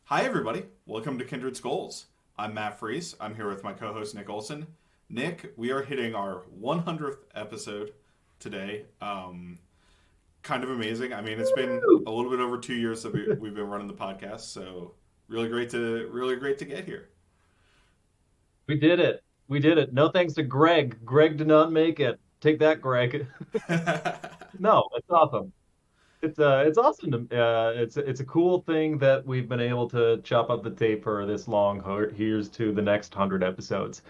Hi, everybody. Welcome to Kindred Skols. I'm Matt Freese. I'm here with my co host, Nick Olson. Nick, we are hitting our 100th episode today. Kind of amazing. I mean, it's been a little bit over 2 years that we've been running the podcast, so really great to get here. We did it. We did it. No thanks to Greg. Greg did not make it. Take that, Greg. No, it's awesome. It's awesome it's a cool thing that we've been able to chop up the tape for this long. Here's to the next 100 episodes.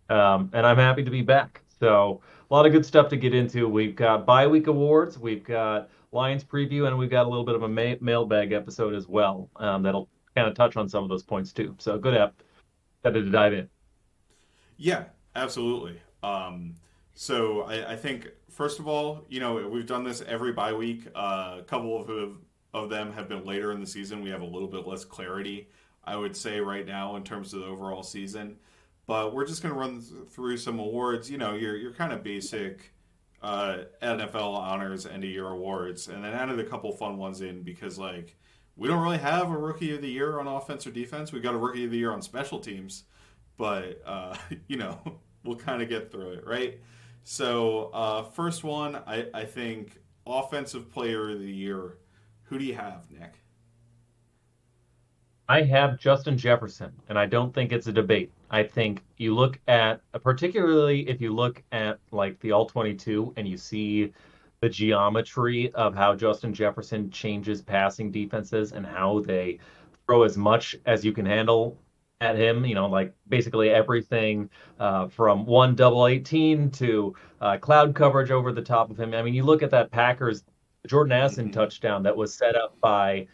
And I'm happy to be back. So a lot of good stuff to get into. We've got bi-week awards, we've got Lions preview, and we've got a little bit of a mailbag episode as well. That'll kind of touch on some of those points too. So good app. Excited to dive in. Yeah, absolutely. So I think first of all, we've done this every bye week. A couple of them have been later in the season. We have a little bit less clarity, I would say, right now in terms of the overall season. But we're just going to run through some awards. Your kind of basic NFL honors end of year awards, and then added a couple fun ones in because we don't really have a rookie of the year on offense or defense. We got a rookie of the year on special teams, but you know we'll kind of get through it, right? So first one, I think offensive player of the year. Who do you have, Nick? I have Justin Jefferson, and I don't think it's a debate. I think you look at, particularly if you look at like the All 22 and you see the geometry of how Justin Jefferson changes passing defenses and how they throw as much as you can handle at him, like basically everything from one double 18 to cloud coverage over the top of him. I mean, you look at that Packers Jordan Addison Mm-hmm. touchdown that was set up by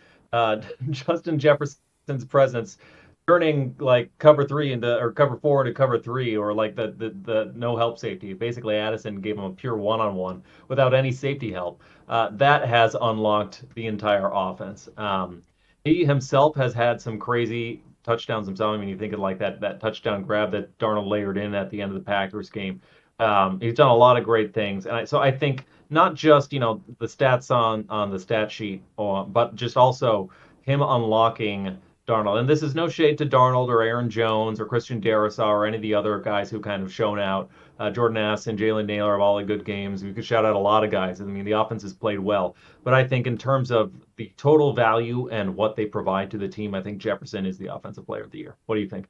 Justin Jefferson's presence, turning like cover three into or cover four into cover three, or like the no help safety. Basically, Addison gave him a pure one-on-one without any safety help. That has unlocked the entire offense. He himself has had some crazy touchdowns himself. I mean, you think of like that touchdown grab that Darnold layered in at the end of the Packers game. He's done a lot of great things, and so I think not just the stats on the stat sheet, but just also him unlocking Darnold. And this is no shade to Darnold or Aaron Jones or Christian Darrisaw or any of the other guys who kind of shown out. Jordan Addison, Jalen Naylor have all the good games. We could shout out a lot of guys. I mean, the offense has played well. But I think in terms of the total value and what they provide to the team, I think Jefferson is the offensive player of the year. What do you think?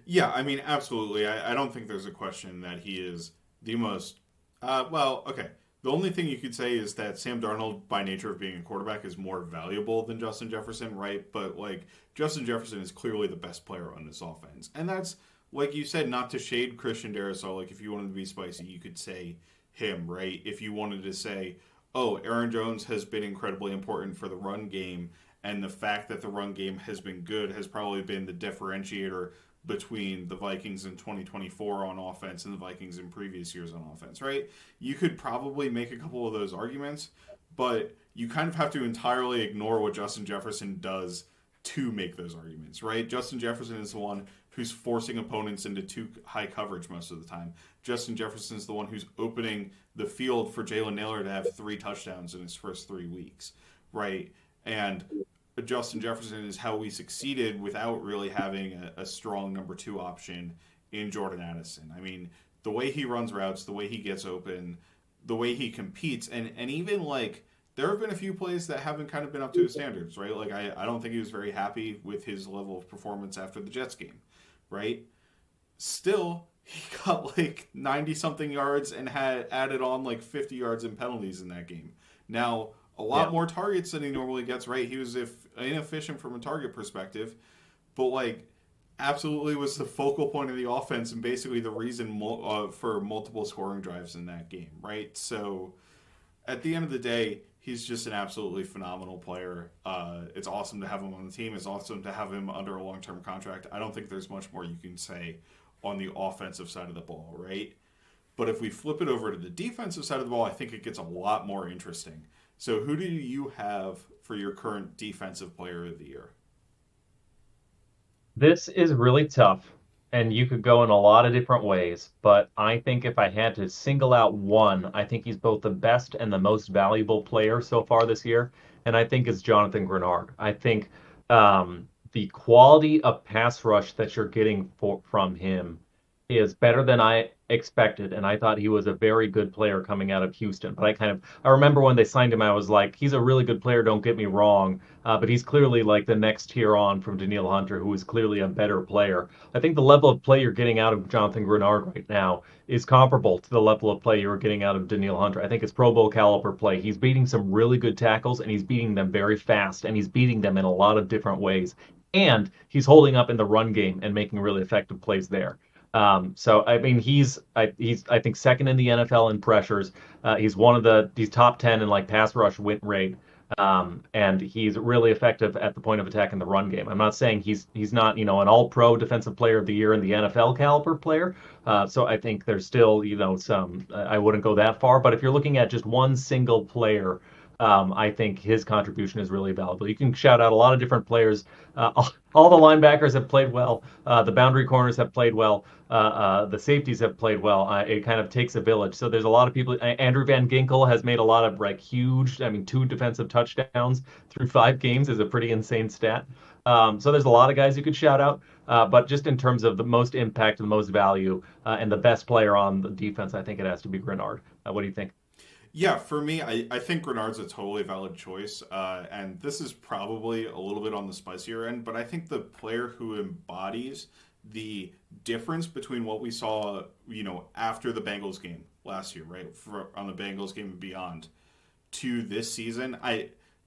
Yeah, I mean, absolutely. I don't think there's a question that he is the most. Well, okay. The only thing you could say is that Sam Darnold, by nature of being a quarterback, is more valuable than Justin Jefferson, right? But Justin Jefferson is clearly the best player on this offense, and that's like you said, not to shade Christian Darrisaw. Like if you wanted to be spicy, you could say him, right? If you wanted to say, oh, Aaron Jones has been incredibly important for the run game, and the fact that the run game has been good has probably been the differentiator between the Vikings in 2024 on offense and the Vikings in previous years on offense, right? You could probably make a couple of those arguments, but you kind of have to entirely ignore what Justin Jefferson does to make those arguments, right? Justin Jefferson is the one who's forcing opponents into too high coverage most of the time. Justin Jefferson is the one who's opening the field for Jalen Naylor to have 3 touchdowns in his first 3 weeks, right? And Justin Jefferson is how we succeeded without really having a strong number two option in Jordan Addison. I mean, the way he runs routes, the way he gets open, the way he competes, and even there have been a few plays that haven't kind of been up to his standards, right? I don't think he was very happy with his level of performance after the Jets game, right? Still, he got like 90 something yards and had added on like 50 yards in penalties in that game. Now, a lot Yeah. more targets than he normally gets, right? He was inefficient from a target perspective, but absolutely was the focal point of the offense and basically the reason for multiple scoring drives in that game, right? So at the end of the day, he's just an absolutely phenomenal player. It's awesome to have him on the team. It's awesome to have him under a long term contract. I don't think there's much more you can say on the offensive side of the ball, right? But if we flip it over to the defensive side of the ball, I think it gets a lot more interesting. So, who do you have for your current defensive player of the year? This is really tough, and you could go in a lot of different ways, but I think if I had to single out one, I think he's both the best and the most valuable player so far this year, and I think it's Jonathan Grenard. I think the quality of pass rush that you're getting from him is better than I expected, and I thought he was a very good player coming out of Houston. But I remember when they signed him, I was like, he's a really good player. Don't get me wrong, but he's clearly like the next tier on from Daniil Hunter, who is clearly a better player. I think the level of play you're getting out of Jonathan Grenard right now is comparable to the level of play you were getting out of Daniil Hunter. I think it's Pro Bowl caliber play. He's beating some really good tackles, and he's beating them very fast, and he's beating them in a lot of different ways. And he's holding up in the run game and making really effective plays there. So I mean, he's I think second in the NFL in pressures. He's top 10 in like pass rush win rate. And he's really effective at the point of attack in the run game. I'm not saying he's not an All Pro Defensive Player of the Year in the NFL caliber player. So I think there's still some I wouldn't go that far. But if you're looking at just one single player. I think his contribution is really valuable. You can shout out a lot of different players. All the linebackers have played well. The boundary corners have played well. The safeties have played well. It kind of takes a village. So there's a lot of people. Andrew Van Ginkel has made a lot of like huge. I mean, 2 defensive touchdowns through 5 games is a pretty insane stat. So there's a lot of guys you could shout out. But just in terms of the most impact, the most value, and the best player on the defense, I think it has to be Grenard. What do you think? Yeah, for me, I think Grenard's a totally valid choice. And this is probably a little bit on the spicier end, but I think the player who embodies the difference between what we saw, after the Bengals game last year, right? On the Bengals game and beyond, to this season,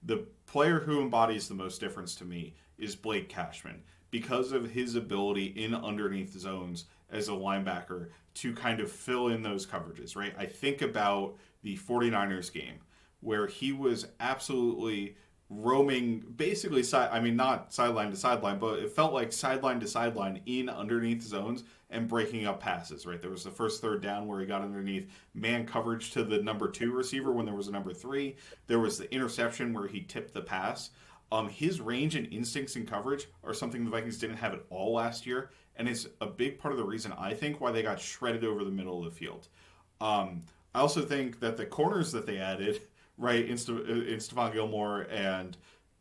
the player who embodies the most difference to me is Blake Cashman because of his ability in underneath zones as a linebacker to kind of fill in those coverages, right? I think about the 49ers game where he was absolutely roaming basically not sideline to sideline, but it felt like sideline to sideline in underneath zones and breaking up passes, right? There was the first third down where he got underneath man coverage to the number 2 receiver when there was a number 3. There was the interception where he tipped the pass. His range and instincts in coverage are something the Vikings didn't have at all last year, and it's a big part of the reason I think why they got shredded over the middle of the field. I also think that the corners that they added, right, in Stephon Gilmore and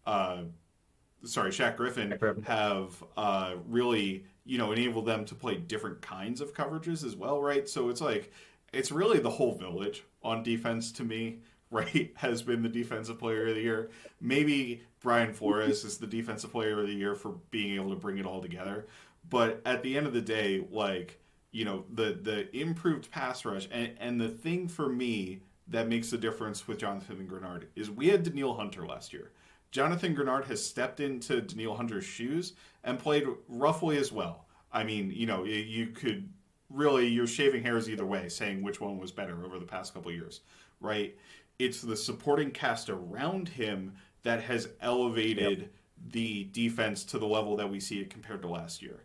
Shaq Griffin, have really enabled them to play different kinds of coverages as well, right? So it's like it's really the whole village on defense to me, right? Has been the defensive player of the year. Maybe Brian Flores is the defensive player of the year for being able to bring it all together. But at the end of the day, like, the improved pass rush and the thing for me that makes the difference with Jonathan Grenard is we had Daniil Hunter last year. Jonathan Grenard has stepped into Daniil Hunter's shoes and played roughly as well. I mean, you could really, you're shaving hairs either way saying which one was better over the past couple of years, right? It's the supporting cast around him that has elevated the defense to the level that we see it compared to last year.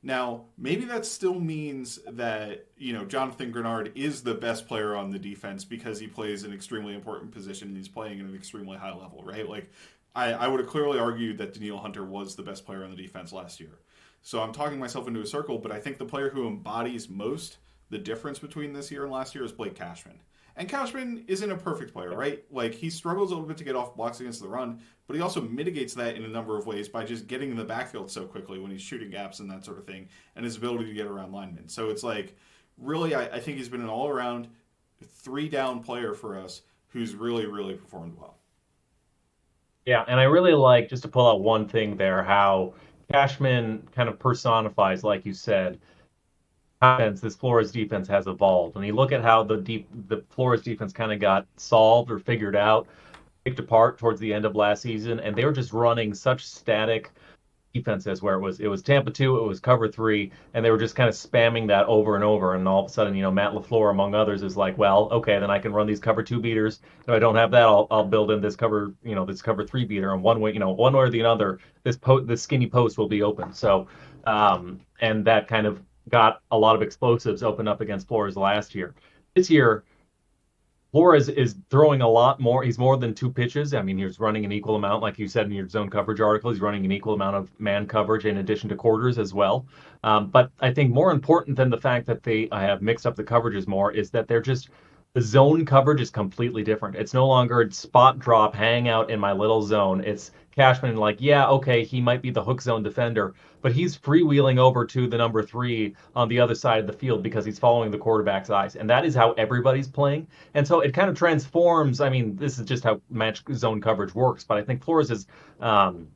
Now, maybe that still means that, Jonathan Grenard is the best player on the defense because he plays an extremely important position and he's playing at an extremely high level, right? Like, I would have clearly argued that Daniil Hunter was the best player on the defense last year. So I'm talking myself into a circle, but I think the player who embodies most the difference between this year and last year is Blake Cashman. And Cashman isn't a perfect player, right? Like, he struggles a little bit to get off blocks against the run, but he also mitigates that in a number of ways by just getting in the backfield so quickly when he's shooting gaps and that sort of thing, and his ability to get around linemen. So it's like, really, I think he's been an all-around 3-down player for us who's really, really performed well. Yeah, and I really like, just to pull out one thing there, how Cashman kind of personifies, like you said, defense, this Flores defense has evolved. And you look at how the Flores defense kind of got solved or figured out, picked apart towards the end of last season, and they were just running such static defenses where it was Tampa 2, it was cover 3, and they were just kind of spamming that over and over. And all of a sudden, Matt LaFleur, among others, is like, well, okay, then I can run these cover 2 beaters. If I don't have that, I'll build in this cover 3 beater, and one way or the other, this skinny post will be open. So, and that kind of got a lot of explosives open up against Flores last year. This year, Flores is throwing a lot more. He's more than 2 pitches. I mean, he's running an equal amount, like you said in your zone coverage article. He's running an equal amount of man coverage in addition to quarters as well. But I think more important than the fact that they have mixed up the coverages more is that the zone coverage is completely different. It's no longer spot drop, hang out in my little zone. It's Cashman, like, yeah, okay, he might be the hook zone defender, but he's freewheeling over to the number three on the other side of the field because he's following the quarterback's eyes. And that is how everybody's playing. And so it kind of transforms. I mean, this is just how match zone coverage works, but I think Flores is um,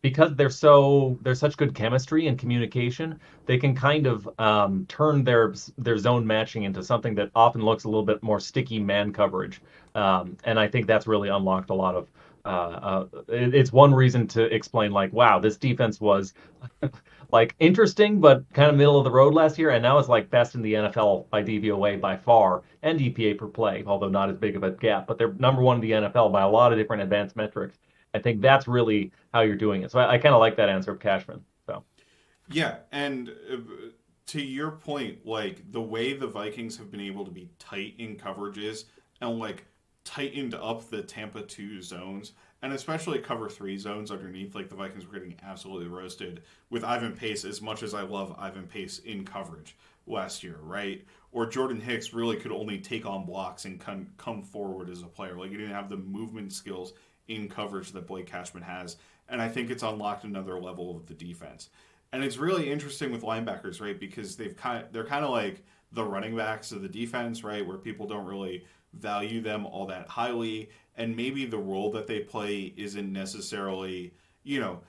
because there's such good chemistry and communication, they can kind of turn their zone matching into something that often looks a little bit more sticky man coverage, and I think that's really unlocked a lot of. It's one reason to explain like, wow, this defense was like interesting but kind of middle of the road last year, and now it's like best in the NFL by DVOA by far and EPA per play, although not as big of a gap, but they're number one in the NFL by a lot of different advanced metrics. I think that's really how you're doing it. So I kind of like that answer of Cashman. So Yeah, and to your point, like the way the Vikings have been able to be tight in coverages and like tightened up the Tampa 2 zones and especially cover 3 zones underneath, like the Vikings were getting absolutely roasted with Ivan Pace as much as I love Ivan Pace in coverage last year, right? Or Jordan Hicks really could only take on blocks and come forward as a player. Like he didn't have the movement skills in coverage that Blake Cashman has. And I think it's unlocked another level of the defense. And it's really interesting with linebackers, right? Because they're kind of like the running backs of the defense, right? Where people don't really value them all that highly, and maybe the role that they play isn't necessarily, you know,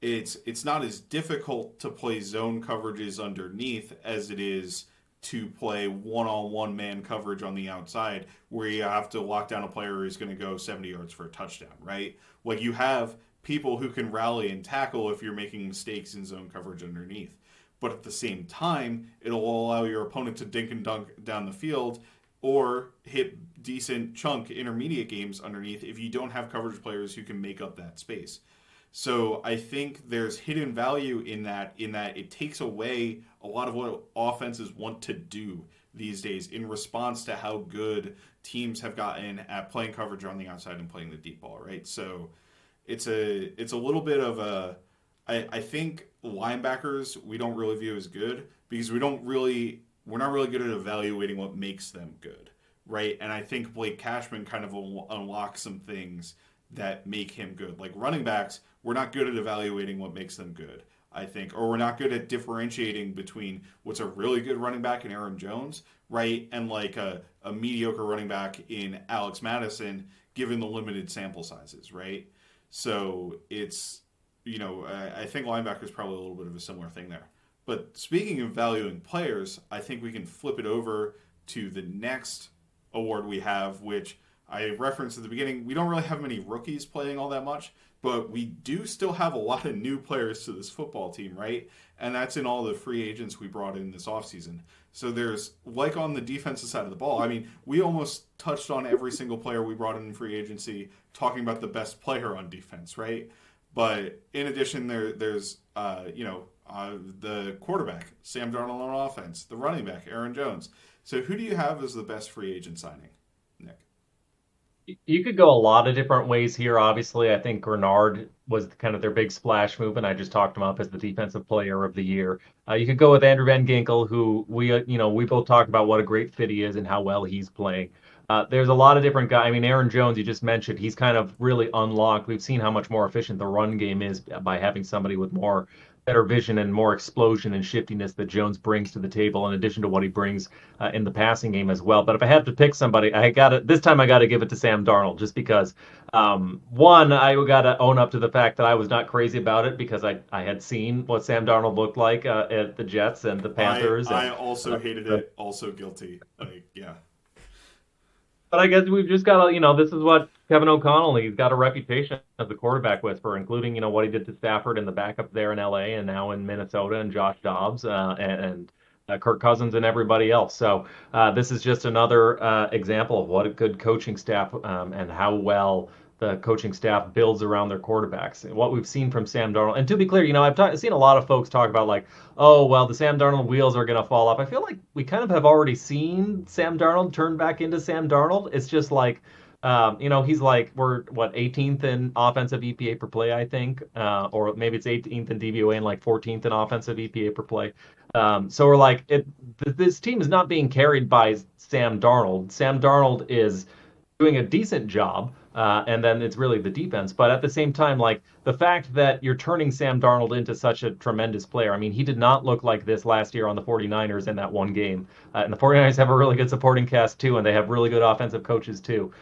it's not as difficult to play zone coverages underneath as it is to play one-on-one man coverage on the outside where you have to lock down a player who's going to go 70 yards for a touchdown, right? Like you have people who can rally and tackle if you're making mistakes in zone coverage underneath. But at the same time, it'll allow your opponent to dink and dunk down the field or hit decent chunk intermediate games underneath if you don't have coverage players who can make up that space. So I think there's hidden value in that it takes away a lot of what offenses want to do these days in response to how good teams have gotten at playing coverage on the outside and playing the deep ball, right? So it's a little bit of a I think linebackers we don't really view as good because we're not really good at evaluating what makes them good, right? And I think Blake Cashman kind of unlocks some things that make him good. Like running backs, we're not good at evaluating what makes them good, I think, or we're not good at differentiating between what's a really good running back in Aaron Jones, right, and like a mediocre running back in Alex Madison, given the limited sample sizes, right? So it's, I think linebacker is probably a little bit of a similar thing there. But speaking of valuing players, I think we can flip it over to the next award we have, which I referenced at the beginning. We don't really have many rookies playing all that much, but we do still have a lot of new players to this football team, right? And that's in all the free agents we brought in this offseason. So there's, like on the defensive side of the ball, I mean, we almost touched on every single player we brought in free agency, talking about the best player on defense, right? But in addition, there's the quarterback, Sam Darnold on offense, the running back, Aaron Jones. So who do you have as the best free agent signing, Nick? you could go a lot of different ways here. Obviously, I think Grenard was kind of their big splash move, and I just talked him up as the defensive player of the year. You could go with Andrew Van Ginkel, who we both talked about what a great fit he is and how well he's playing. There's a lot of different guys. I mean, Aaron Jones, you just mentioned, he's kind of really unlocked. We've seen how much more efficient the run game is by having somebody with more better vision and more explosion and shiftiness that Jones brings to the table, in addition to what he brings in the passing game as well. But if I have to pick somebody, this time I got to give it to Sam Darnold, just because one, I got to own up to the fact that I was not crazy about it because I had seen what Sam Darnold looked like at the Jets and the Panthers. I also hated it. Also guilty. Like, yeah. But I guess we've just got to, this is what Kevin O'Connell, he's got a reputation as a quarterback whisperer, including, what he did to Stafford and the backup there in LA and now in Minnesota and Josh Dobbs and Kirk Cousins and everybody else. So this is just another example of what a good coaching staff and how well the coaching staff builds around their quarterbacks. And what we've seen from Sam Darnold, and to be clear, I've seen a lot of folks talk about like, oh, well, the Sam Darnold wheels are going to fall off. I feel like we kind of have already seen Sam Darnold turn back into Sam Darnold. It's just like, he's like, we're what, 18th in offensive EPA per play, I think, or maybe it's 18th in DVOA and like 14th in offensive EPA per play. So we're like, this team is not being carried by Sam Darnold. Sam Darnold is doing a decent job. And then it's really the defense. But at the same time, like the fact that you're turning Sam Darnold into such a tremendous player. I mean, he did not look like this last year on the 49ers in that one game. And the 49ers have a really good supporting cast too, and they have really good offensive coaches too.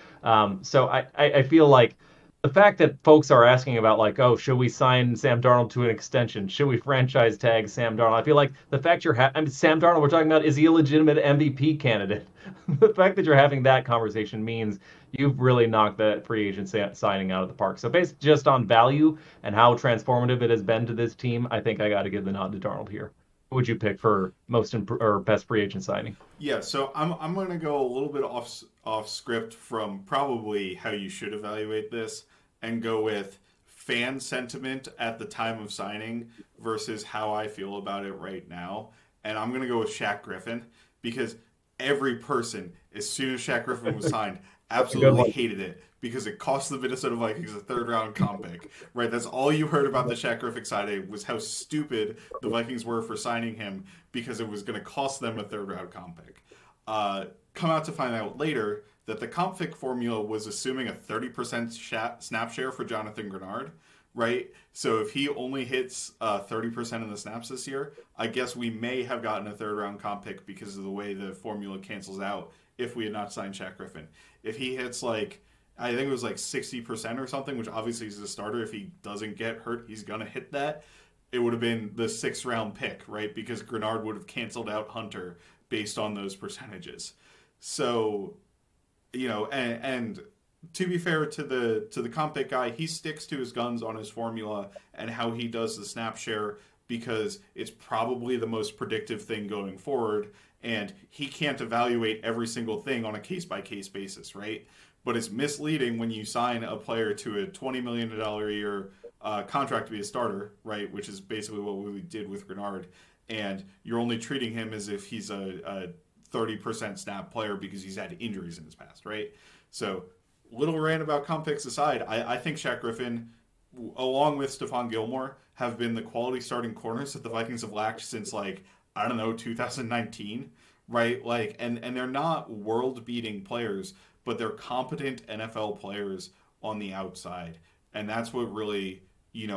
So I feel like the fact that folks are asking about like, oh, should we sign Sam Darnold to an extension? Should we franchise tag Sam Darnold? I feel like the fact I mean, Sam Darnold, we're talking about, is he a legitimate MVP candidate? The fact that you're having that conversation means you've really knocked that free agent signing out of the park. So based just on value and how transformative it has been to this team, I think I got to give the nod to Darnold here. Who would you pick for or best free agent signing? Yeah, so I'm going to go a little bit off script from probably how you should evaluate this and go with fan sentiment at the time of signing versus how I feel about it right now. And I'm going to go with Shaq Griffin because every person, as soon as Shaq Griffin was signed, That's a good absolutely one. hated it because it cost the Minnesota Vikings a third round comp pick. Right? That's all you heard about the Shaq Griffin signing was how stupid the Vikings were for signing him because it was going to cost them a third round comp pick. Come out to find out later that the comp pick formula was assuming a 30% snap share for Jonathan Grenard, right? So if he only hits 30% of the snaps this year, I guess we may have gotten a third round comp pick because of the way the formula cancels out if we had not signed Shaq Griffin. If he hits like, I think it was like 60% or something, which obviously is a starter. If he doesn't get hurt, he's going to hit that. It would have been the sixth round pick, right? Because Grenard would have canceled out Hunter based on those percentages. So, and to be fair to the comp pick guy, he sticks to his guns on his formula and how he does the snap share because it's probably the most predictive thing going forward. And he can't evaluate every single thing on a case by case basis, right? But it's misleading when you sign a player to a $20 million a year contract to be a starter, right? Which is basically what we did with Grenard. And you're only treating him as if he's a 30% snap player because he's had injuries in his past, right? So, little rant about comp picks aside, I think Shaq Griffin, along with Stephon Gilmore, have been the quality starting corners that the Vikings have lacked since, like, I don't know, 2019, right? Like, and they're not world beating players, but they're competent NFL players on the outside. And that's what really,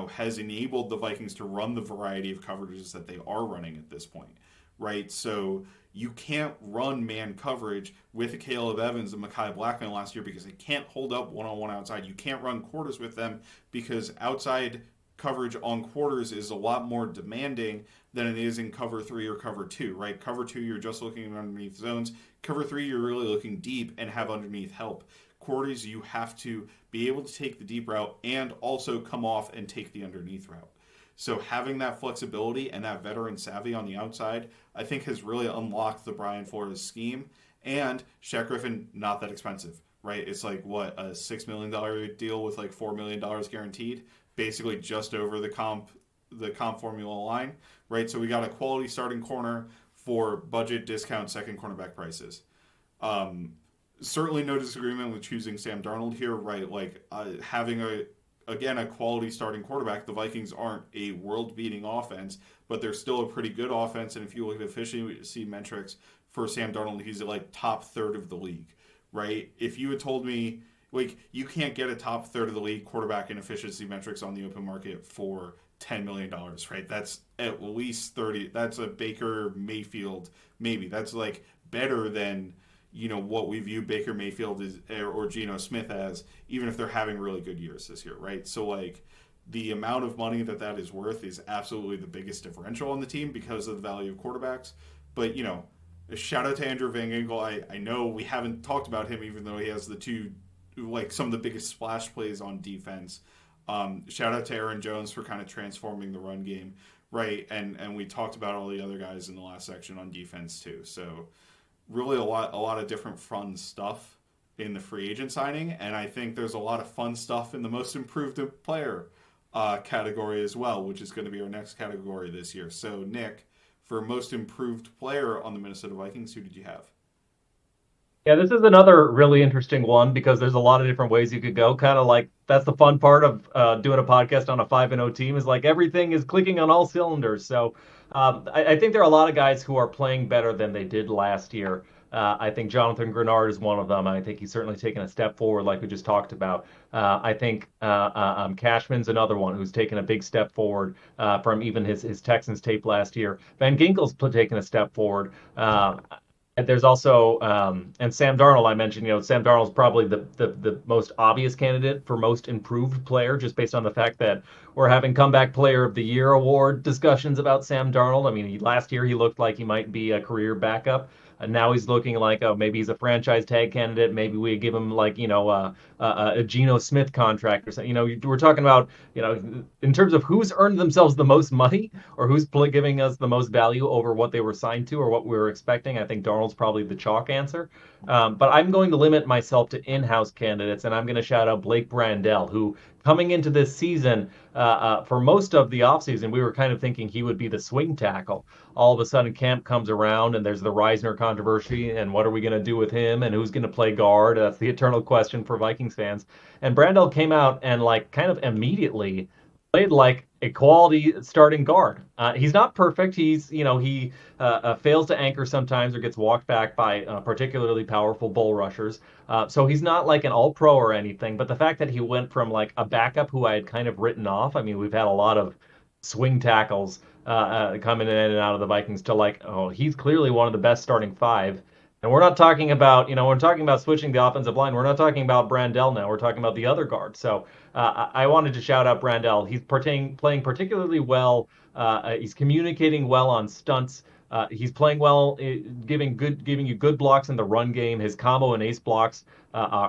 has enabled the Vikings to run the variety of coverages that they are running at this point, right? So you can't run man coverage with Caleb Evans and Mekhi Blackman last year because they can't hold up one-on-one outside. You can't run quarters with them because outside coverage on quarters is a lot more demanding than it is in cover three or cover two, right? Cover two, you're just looking underneath zones. Cover three, you're really looking deep and have underneath help. Quarters, you have to be able to take the deep route and also come off and take the underneath route. So having that flexibility and that veteran savvy on the outside, I think has really unlocked the Brian Flores scheme. And Shaq Griffin, not that expensive, right? It's like what, a $6 million deal with like $4 million guaranteed, basically just over the comp formula line, right? So we got a quality starting corner for budget discount second cornerback prices. Um, Certainly no disagreement with choosing Sam Darnold here, right? Like having a quality starting quarterback. The Vikings aren't a world-beating offense, but they're still a pretty good offense. And if you look at efficiency metrics for Sam Darnold, he's like top third of the league, right? If you had told me like you can't get a top third of the league quarterback in efficiency metrics on the open market for $10 million, right? That's at least 30. That's a Baker Mayfield, maybe. That's like better than what we view Baker Mayfield as or Geno Smith as, even if they're having really good years this year, right? So like the amount of money that is worth is absolutely the biggest differential on the team because of the value of quarterbacks. But a shout out to Andrew Van Ginkel. I know we haven't talked about him, even though he has the two like some of the biggest splash plays on defense. Shout out to Aaron Jones for kind of transforming the run game, right? And we talked about all the other guys in the last section on defense too. So really a lot of different fun stuff in the free agent signing, and I think there's a lot of fun stuff in the most improved player category as well, which is going to be our next category this year. So Nick, for most improved player on the Minnesota Vikings, who did you have? Yeah, this is another really interesting one because there's a lot of different ways you could go. Kind of like that's the fun part of doing a podcast on a 5-0 team is like everything is clicking on all cylinders. So I think there are a lot of guys who are playing better than they did last year. I think Jonathan Grenard is one of them. I think he's certainly taken a step forward, like we just talked about. I think Cashman's another one who's taken a big step forward from even his Texans tape last year. Van Ginkel's taken a step forward. And there's also and Sam Darnold. I mentioned, Sam Darnold's probably the most obvious candidate for most improved player, just based on the fact that we're having comeback player of the year award discussions about Sam Darnold. I mean, last year he looked like he might be a career backup. And now he's looking like, oh, maybe he's a franchise tag candidate. Maybe we give him like, a Geno Smith contract or something. We're talking about, in terms of who's earned themselves the most money or who's giving us the most value over what they were signed to or what we were expecting. I think Darnold's probably the chalk answer. But I'm going to limit myself to in-house candidates, and I'm going to shout out Blake Brandel, who coming into this season, for most of the offseason, we were kind of thinking he would be the swing tackle. All of a sudden, camp comes around, and there's the Reisner controversy, and what are we going to do with him, and who's going to play guard? That's the eternal question for Vikings fans. And Brandel came out and like kind of immediately played like a quality starting guard. He's not perfect. He fails to anchor sometimes or gets walked back by particularly powerful bull rushers. So he's not like an all pro or anything. But the fact that he went from like a backup who I had kind of written off. I mean, we've had a lot of swing tackles coming in and out of the Vikings to like, oh, he's clearly one of the best starting five. And we're not talking about, we're talking about switching the offensive line. We're not talking about Brandel now. We're talking about the other guard. So I wanted to shout out Brandel. He's playing particularly well. He's communicating well on stunts. He's playing well, giving you good blocks in the run game. His combo and ace blocks,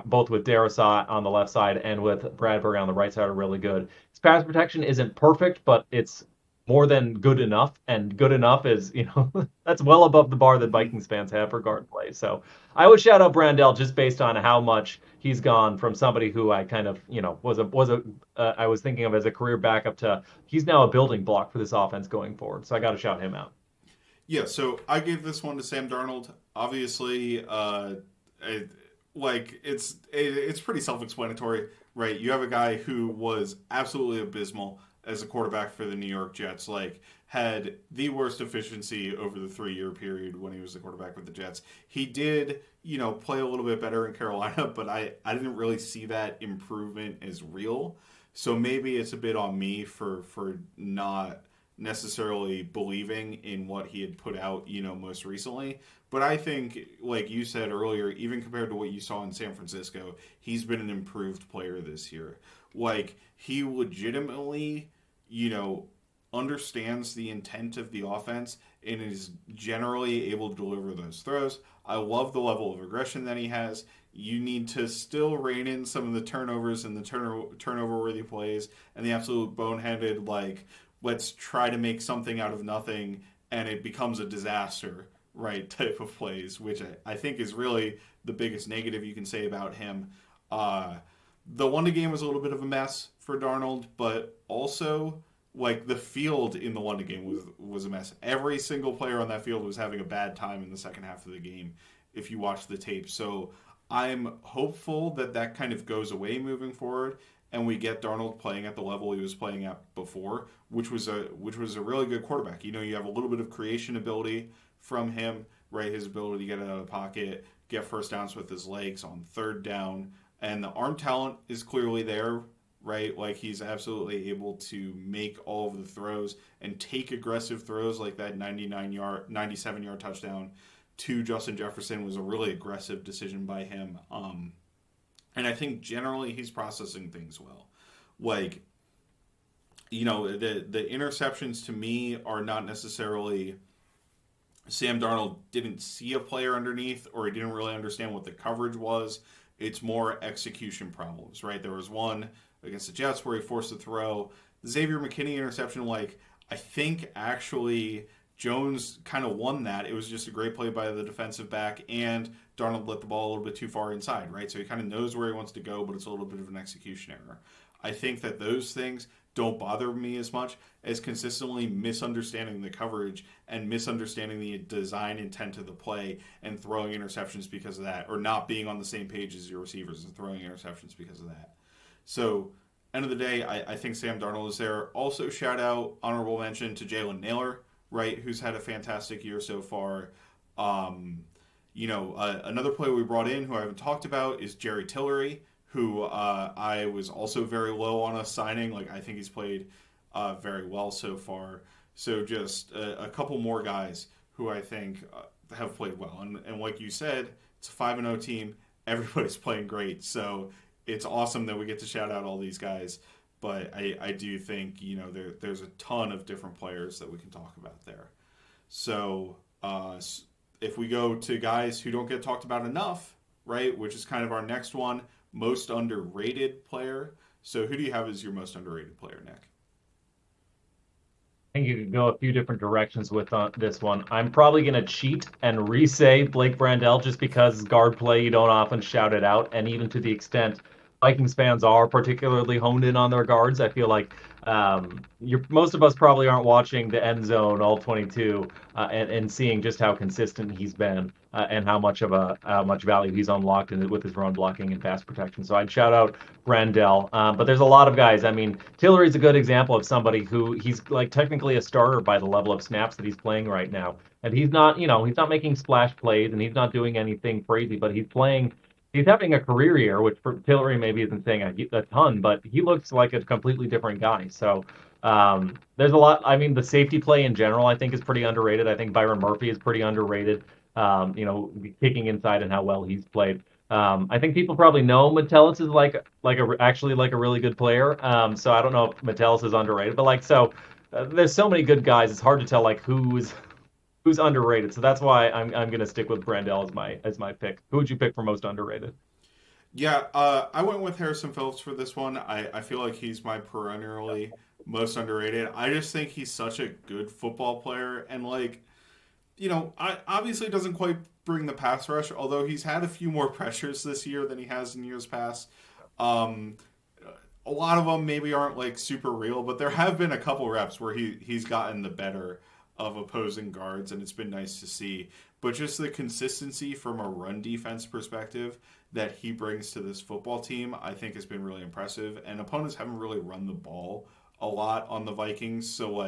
both with Darrisaw on the left side and with Bradbury on the right side, are really good. His pass protection isn't perfect, but it's more than good enough. And good enough is, that's well above the bar that Mhm. Vikings fans have for guard play. So I would shout out Brandel just based on how much he's gone from somebody who I kind of, I was thinking of as a career backup to he's now a building block for this offense going forward. So I got to shout him out. Yeah, so I gave this one to Sam Darnold. Obviously, it, it's pretty self-explanatory, right? You have a guy who was absolutely abysmal as a quarterback for the New York Jets, like had the worst efficiency over the 3 year period when he was the quarterback with the Jets. He did, play a little bit better in Carolina, but I didn't really see that improvement as real. So maybe it's a bit on me for not necessarily believing in what he had put out, most recently. But I think, like you said earlier, even compared to what you saw in San Francisco, he's been an improved player this year. Like, he legitimately, you know, understands the intent of the offense and is generally able to deliver those throws. I love the level of aggression that he has. You need to still rein in some of the turnovers and the turnover worthy plays and the absolute boneheaded, like, let's try to make something out of nothing and it becomes a disaster, right, type of plays, which I think is really the biggest negative you can say about him. Uh, the London game was a little bit of a mess for Darnold, but also like the field in the London game was a mess. Every single player on that field was having a bad time in the second half of the game if you watch the tape. So I'm hopeful that that kind of goes away moving forward and we get Darnold playing at the level he was playing at before, which was a really good quarterback. You have a little bit of creation ability from him, right? His ability to get out of the pocket, get first downs with his legs on third down, and the arm talent is clearly there, right? Like he's absolutely able to make all of the throws and take aggressive throws like that 97-yard touchdown to Justin Jefferson was a really aggressive decision by him. And I think generally he's processing things well. Like, the interceptions to me are not necessarily Sam Darnold didn't see a player underneath or he didn't really understand what the coverage was. It's more execution problems, right? There was one against the Jets where he forced a throw. The Xavier McKinney interception, like, I think actually Jones kind of won that. It was just a great play by the defensive back, and Darnold let the ball a little bit too far inside, right? So he kind of knows where he wants to go, but it's a little bit of an execution error. I think that those things don't bother me as much as consistently misunderstanding the coverage and misunderstanding the design intent of the play and throwing interceptions because of that, or not being on the same page as your receivers and throwing interceptions because of that. So, end of the day, I think Sam Darnold is there. Also, shout out, honorable mention to Jalen Nailor, right, who's had a fantastic year so far. Um, Another player we brought in who I haven't talked about is Jerry Tillery, who I was also very low on a signing. Like, I think he's played very well so far. So just a couple more guys who I think have played well. And like you said, it's a 5-0 team. Everybody's playing great. So it's awesome that we get to shout out all these guys. But I do think, there's a ton of different players that we can talk about there. So if we go to guys who don't get talked about enough, right, which is kind of our next one, most underrated player. So who do you have as your most underrated player, Nick? I think you could go a few different directions with this one. I'm probably going to cheat and re-say Blake Brandel just because guard play, you don't often shout it out. And even to the extent Vikings fans are particularly honed in on their guards, I feel like most of us probably aren't watching the end zone all 22 and seeing just how consistent he's been and how much value he's unlocked with his run blocking and pass protection. So I'd shout out Brandel. But there's a lot of guys. I mean, Tillery's a good example of somebody who he's like technically a starter by the level of snaps that he's playing right now. And he's not making splash plays and he's not doing anything crazy, but he's having a career year, which for Tillery maybe isn't saying a ton, but he looks like a completely different guy. So there's a lot. I mean, the safety play in general, I think, is pretty underrated. I think Byron Murphy is pretty underrated. Kicking inside and how well he's played. I think people probably know Metellus is actually like a really good player. So I don't know if Metellus is underrated, but there's so many good guys. It's hard to tell like who's underrated. So that's why I'm gonna stick with Brandel as my pick. Who would you pick for most underrated? Yeah, I went with Harrison Phillips for this one. I feel like he's my perennially most underrated. I just think he's such a good football player, and I obviously doesn't quite bring the pass rush, although he's had a few more pressures this year than he has in years past. Um, a lot of them maybe aren't like super real, but there have been a couple reps where he's gotten the better of opposing guards, and it's been nice to see. But just the consistency from a run defense perspective that he brings to this football team, I think has been really impressive. And opponents haven't really run the ball a lot on the Vikings, so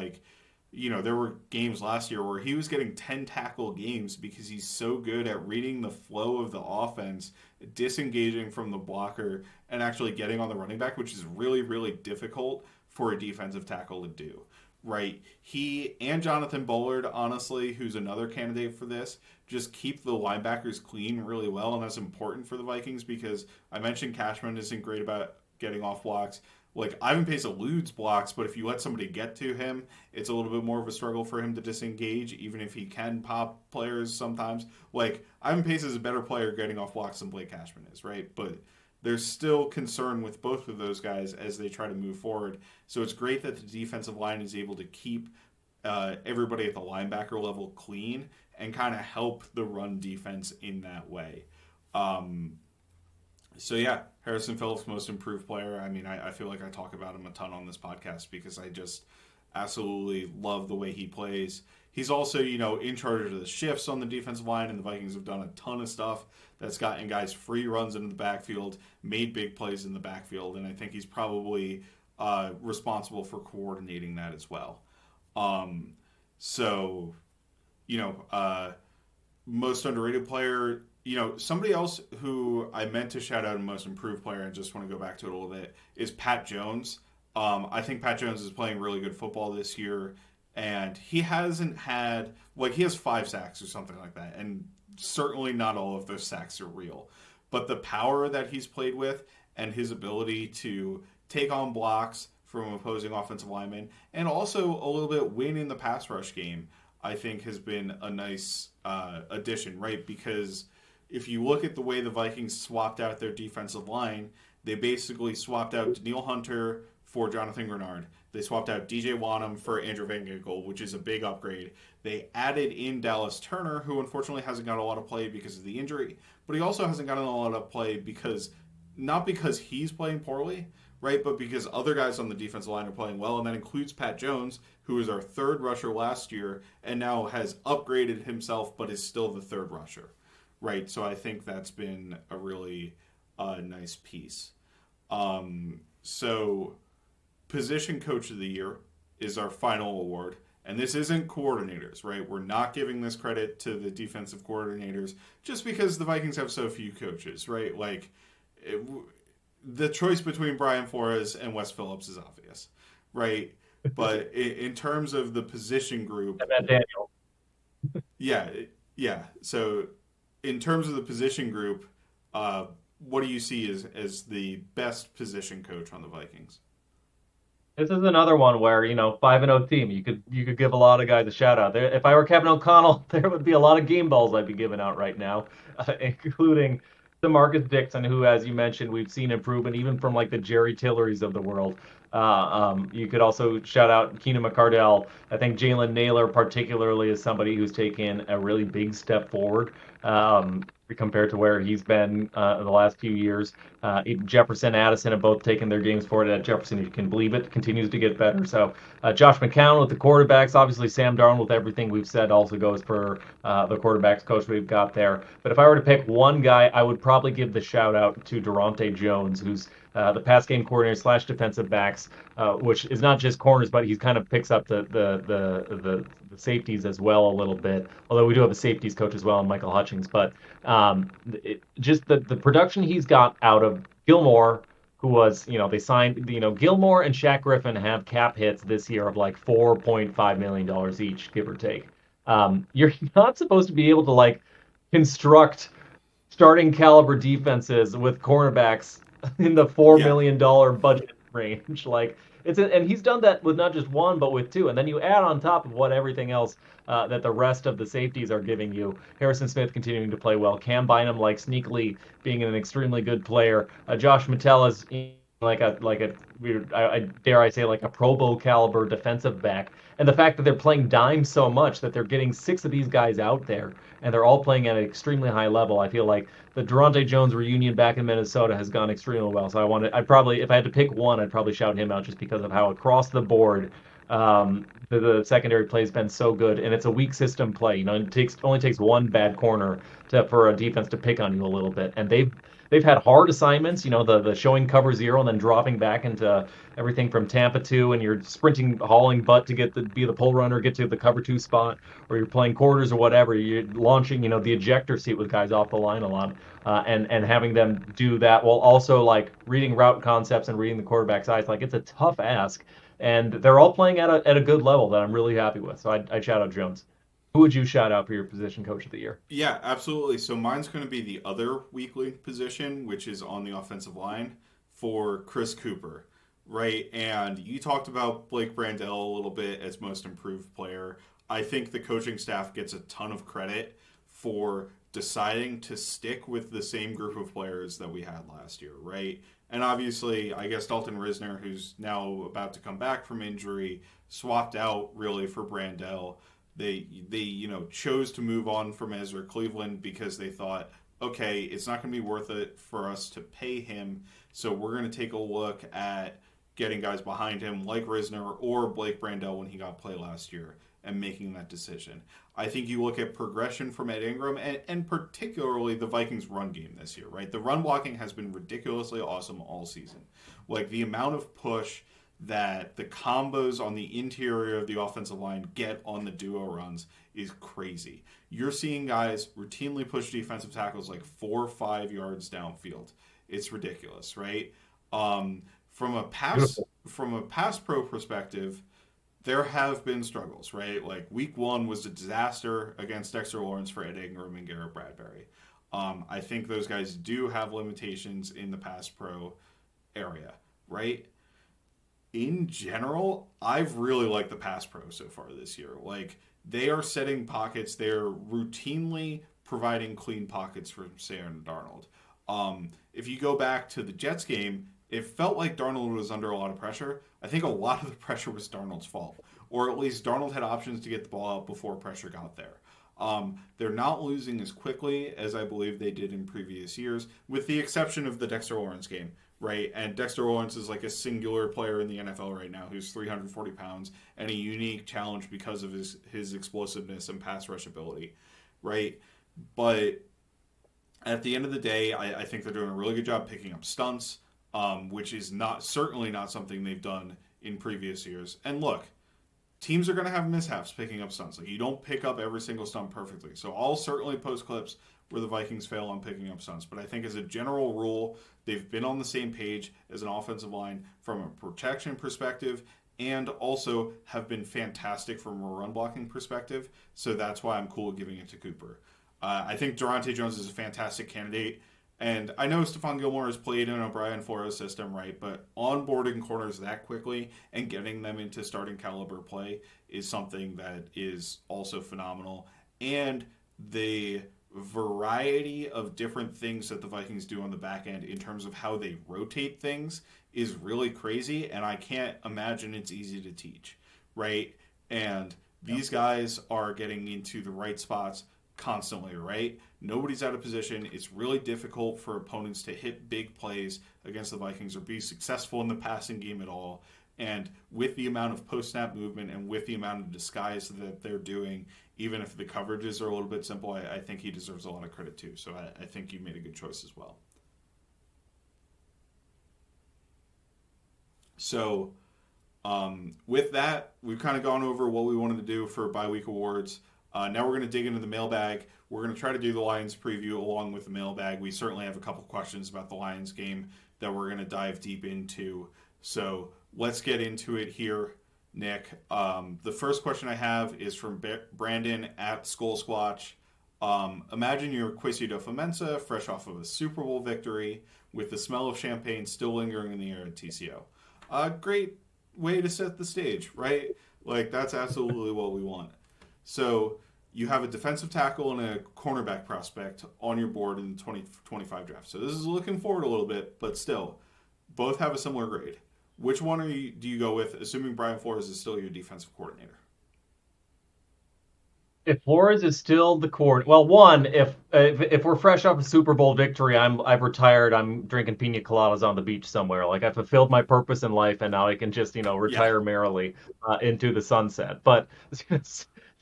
there were games last year where he was getting 10 tackle games because he's so good at reading the flow of the offense, disengaging from the blocker, and actually getting on the running back, which is really, really difficult for a defensive tackle to do. Right? He and Jonathan Bullard, honestly, who's another candidate for this, just keep the linebackers clean really well, and that's important for the Vikings because I mentioned Cashman isn't great about getting off blocks. Like, Ivan Pace eludes blocks, but if you let somebody get to him, it's a little bit more of a struggle for him to disengage, even if he can pop players sometimes. Like, Ivan Pace is a better player getting off blocks than Blake Cashman is, right? But there's still concern with both of those guys as they try to move forward. So it's great that the defensive line is able to keep everybody at the linebacker level clean and kind of help the run defense in that way. So yeah, Harrison Phillips, most improved player. I mean, I feel like I talk about him a ton on this podcast because I just absolutely love the way he plays. He's also, in charge of the shifts on the defensive line, and the Vikings have done a ton of stuff that's gotten guys free runs into the backfield, made big plays in the backfield, and I think he's probably responsible for coordinating that as well. Um, so, you know, uh, most underrated player. Somebody else who I meant to shout out and most improved player, and just want to go back to it a little bit, is Pat Jones. I think Pat Jones is playing really good football this year, and he hasn't had he has 5 sacks or something like that, and certainly not all of those sacks are real. But the power that he's played with and his ability to take on blocks from opposing offensive linemen and also a little bit win in the pass rush game, I think has been a nice addition, right? Because if you look at the way the Vikings swapped out their defensive line, they basically swapped out Daniil Hunter for Jonathan Grenard. They swapped out DJ Wanham for Andrew Van Ginkel, which is a big upgrade. They added in Dallas Turner, who unfortunately hasn't got a lot of play because of the injury, but he also hasn't gotten a lot of play not because he's playing poorly, right, but because other guys on the defensive line are playing well, and that includes Pat Jones, who was our third rusher last year and now has upgraded himself but is still the third rusher, right? So I think that's been a really nice piece. So position coach of the year is our final award. And this isn't coordinators, right? We're not giving this credit to the defensive coordinators just because the Vikings have so few coaches, right? Like, it, the choice between Brian Flores and Wes Phillips is obvious, right? But in terms of the position group, And Matt Daniel. yeah, yeah. So in terms of the position group, what do you see as the best position coach on the Vikings? This is another one where, 5-0 team. You could give a lot of guys a shout out. There, if I were Kevin O'Connell, there would be a lot of game balls I'd be giving out right now, including DeMarcus Dixon, who, as you mentioned, we've seen improvement even from like the Jerry Tillerys of the world. You could also shout out Keenan McCardell. I think Jalen Naylor, particularly, is somebody who's taken a really big step forward compared to where he's been the last few years. Jefferson, Addison have both taken their games forward. At Jefferson, if you can believe it, continues to get better. So Josh McCown with the quarterbacks, obviously Sam Darnold with everything we've said also goes for the quarterbacks coach we've got there. But if I were to pick one guy, I would probably give the shout out to Durante Jones, who's the pass game coordinator slash defensive backs, which is not just corners, but he kind of picks up the safeties as well a little bit. Although we do have a safeties coach as well, Michael Hutchings. But just the production he's got out of Gilmore, who was, they signed, Gilmore and Shaq Griffin have cap hits this year of like $4.5 million each, give or take. You're not supposed to be able to like construct starting caliber defenses with cornerbacks in the Yeah, $4 million budget range. Like and he's done that with not just one, but with two. And then you add on top of what everything else that the rest of the safeties are giving you. Harrison Smith continuing to play well. Cam Bynum like sneakily being an extremely good player. Josh Matella's like a I dare I say like a Pro Bowl caliber defensive back. And the fact that they're playing dime so much that they're getting six of these guys out there and they're all playing at an extremely high level. I feel like the Durante Jones reunion back in Minnesota has gone extremely well. So I'd probably, if I had to pick one, I'd probably shout him out just because of how across the board the secondary play has been so good, and it's a weak system play. It only takes one bad corner for a defense to pick on you a little bit, and they've had hard assignments. The showing cover zero and then dropping back into everything from Tampa 2, and you're sprinting, hauling butt to be the pull runner, get to the cover 2 spot, or you're playing quarters or whatever. You're launching, the ejector seat with guys off the line a lot, and having them do that while also like reading route concepts and reading the quarterback's eyes. Like it's a tough ask, and they're all playing at a good level that I'm really happy with. So I'd shout out Jones. Who would you shout out for your position coach of the year? yeah, absolutely. So mine's going to be the other weak link position, which is on the offensive line for Chris Cooper, right? And you talked about Blake Brandel a little bit as most improved player. I think the coaching staff gets a ton of credit for deciding to stick with the same group of players that we had last year, right? And obviously, I guess Dalton Risner, who's now about to come back from injury, swapped out really for Brandel. They chose to move on from Ezra Cleveland because they thought, okay, it's not going to be worth it for us to pay him, so we're going to take a look at getting guys behind him like Risner or Blake Brandel when he got play last year and making that decision. I think you look at progression from Ed Ingram and particularly the Vikings run game this year, right? The run blocking has been ridiculously awesome all season. Like the amount of push that the combos on the interior of the offensive line get on the duo runs is crazy. You're seeing guys routinely push defensive tackles like 4 or 5 yards downfield. It's ridiculous, right? From a pass Beautiful. from a pass pro perspective, there have been struggles, right? Like week one was a disaster against Dexter Lawrence for Ed Ingram and Garrett Bradbury. I think those guys do have limitations in the pass pro area, right? In general, I've really liked the pass pro so far this year. Like they are setting pockets, they're routinely providing clean pockets for Sam Darnold. If you go back to the Jets game, it felt like Darnold was under a lot of pressure. I think a lot of the pressure was Darnold's fault, or at least Darnold had options to get the ball out before pressure got there. They're not losing as quickly as I believe they did in previous years, with the exception of the Dexter Lawrence game, right? And Dexter Lawrence is like a singular player in the NFL right now who's 340 pounds and a unique challenge because of his explosiveness and pass rush ability, right? But at the end of the day, I think they're doing a really good job picking up stunts, which is certainly not something they've done in previous years. And look, teams are going to have mishaps picking up stunts. Like you don't pick up every single stunt perfectly. So I'll certainly post clips where the Vikings fail on picking up stunts. But I think as a general rule, they've been on the same page as an offensive line from a protection perspective and also have been fantastic from a run blocking perspective. So that's why I'm cool giving it to Cooper. I think Durante Jones is a fantastic candidate. And I know Stephon Gilmore has played in O'Brien Flores system, right? But onboarding corners that quickly and getting them into starting caliber play is something that is also phenomenal. And the variety of different things that the Vikings do on the back end in terms of how they rotate things is really crazy. And I can't imagine it's easy to teach, right? And these guys are getting into the right spots constantly, right? Nobody's out of position. It's really difficult for opponents to hit big plays against the Vikings or be successful in the passing game at all. And with the amount of post snap movement and with the amount of disguise that they're doing, even if the coverages are a little bit simple, I think he deserves a lot of credit too. So I think you made a good choice as well. So with that, we've kind of gone over what we wanted to do for bye week awards. Now we're going to dig into the mailbag. We're going to try to do the Lions preview along with the mailbag. We certainly have a couple questions about the Lions game that we're going to dive deep into. So let's get into it here, Nick. The first question I have is from Brandon at Skull Squatch. Imagine you're Quisido Fomensa, fresh off of a Super Bowl victory, with the smell of champagne still lingering in the air at TCO. Great way to set the stage, right? Like, that's absolutely what we want. So you have a defensive tackle and a cornerback prospect on your board in the 2025 draft. So this is looking forward a little bit, but still, both have a similar grade. Which one do you go with, assuming Brian Flores is still your defensive coordinator? If Flores is still the court, well, one, if we're fresh off a Super Bowl victory, I've retired. I'm drinking pina coladas on the beach somewhere. Like I fulfilled my purpose in life, and now I can just Yeah. retire merrily into the sunset. But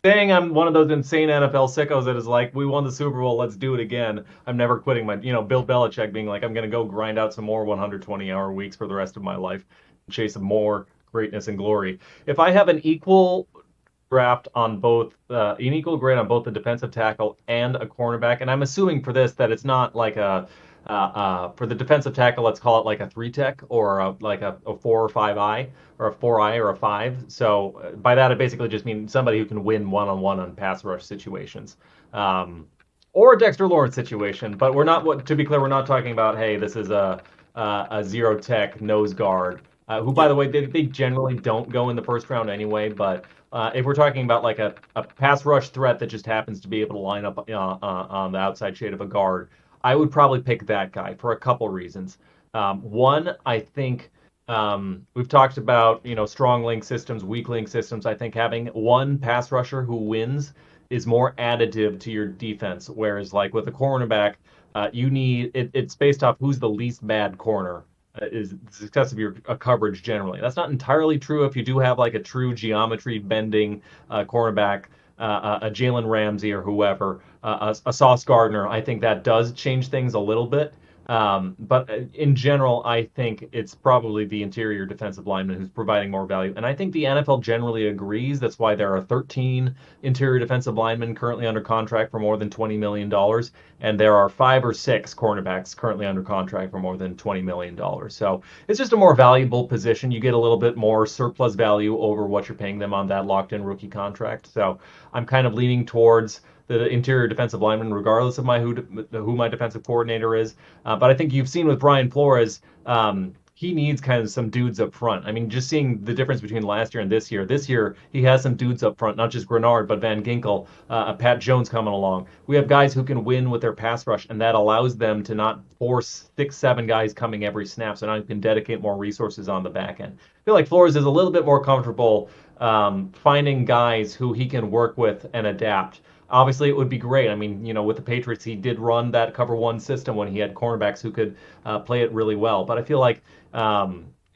saying I'm one of those insane NFL sickos that is like, we won the Super Bowl, let's do it again. I'm never quitting my, Bill Belichick being like, I'm gonna go grind out some more 120-hour weeks for the rest of my life, chase some more greatness and glory. If I have an equal draft on both an equal grade on both the defensive tackle and a cornerback. And I'm assuming for this that it's not like a for the defensive tackle, let's call it like a three tech or like a 4 or 5 I or a 4 I or a five. So by that, it basically just means somebody who can win one-on-one on pass rush situations. Or a Dexter Lawrence situation, but we're not. To be clear, we're not talking about. Hey, this is a zero tech nose guard, who, by Yeah. the way, they generally don't go in the first round anyway. But if we're talking about like a pass rush threat that just happens to be able to line up on the outside shade of a guard, I would probably pick that guy for a couple reasons. One, I think we've talked about strong link systems, weak link systems. I think having one pass rusher who wins is more additive to your defense, whereas like with a cornerback, it's based off who's the least bad corner is the success of your coverage generally. That's not entirely true if you do have like a true geometry bending cornerback, a Jalen Ramsey or whoever, a Sauce Gardner. I think that does change things a little bit. But in general, I think it's probably the interior defensive lineman who's providing more value. And I think the NFL generally agrees. That's why there are 13 interior defensive linemen currently under contract for more than $20 million. And there are 5 or 6 cornerbacks currently under contract for more than $20 million. So it's just a more valuable position. You get a little bit more surplus value over what you're paying them on that locked in rookie contract. So I'm kind of leaning towards the interior defensive lineman, regardless of who my defensive coordinator is. But I think you've seen with Brian Flores, he needs kind of some dudes up front. I mean, just seeing the difference between last year and this year. This year, he has some dudes up front, not just Grenard, but Van Ginkel, Pat Jones coming along. We have guys who can win with their pass rush, and that allows them to not force 6, 7 guys coming every snap, so now you can dedicate more resources on the back end. I feel like Flores is a little bit more comfortable finding guys who he can work with and adapt. Obviously, it would be great. I mean, with the Patriots, he did run that cover one system when he had cornerbacks who could play it really well. But I feel like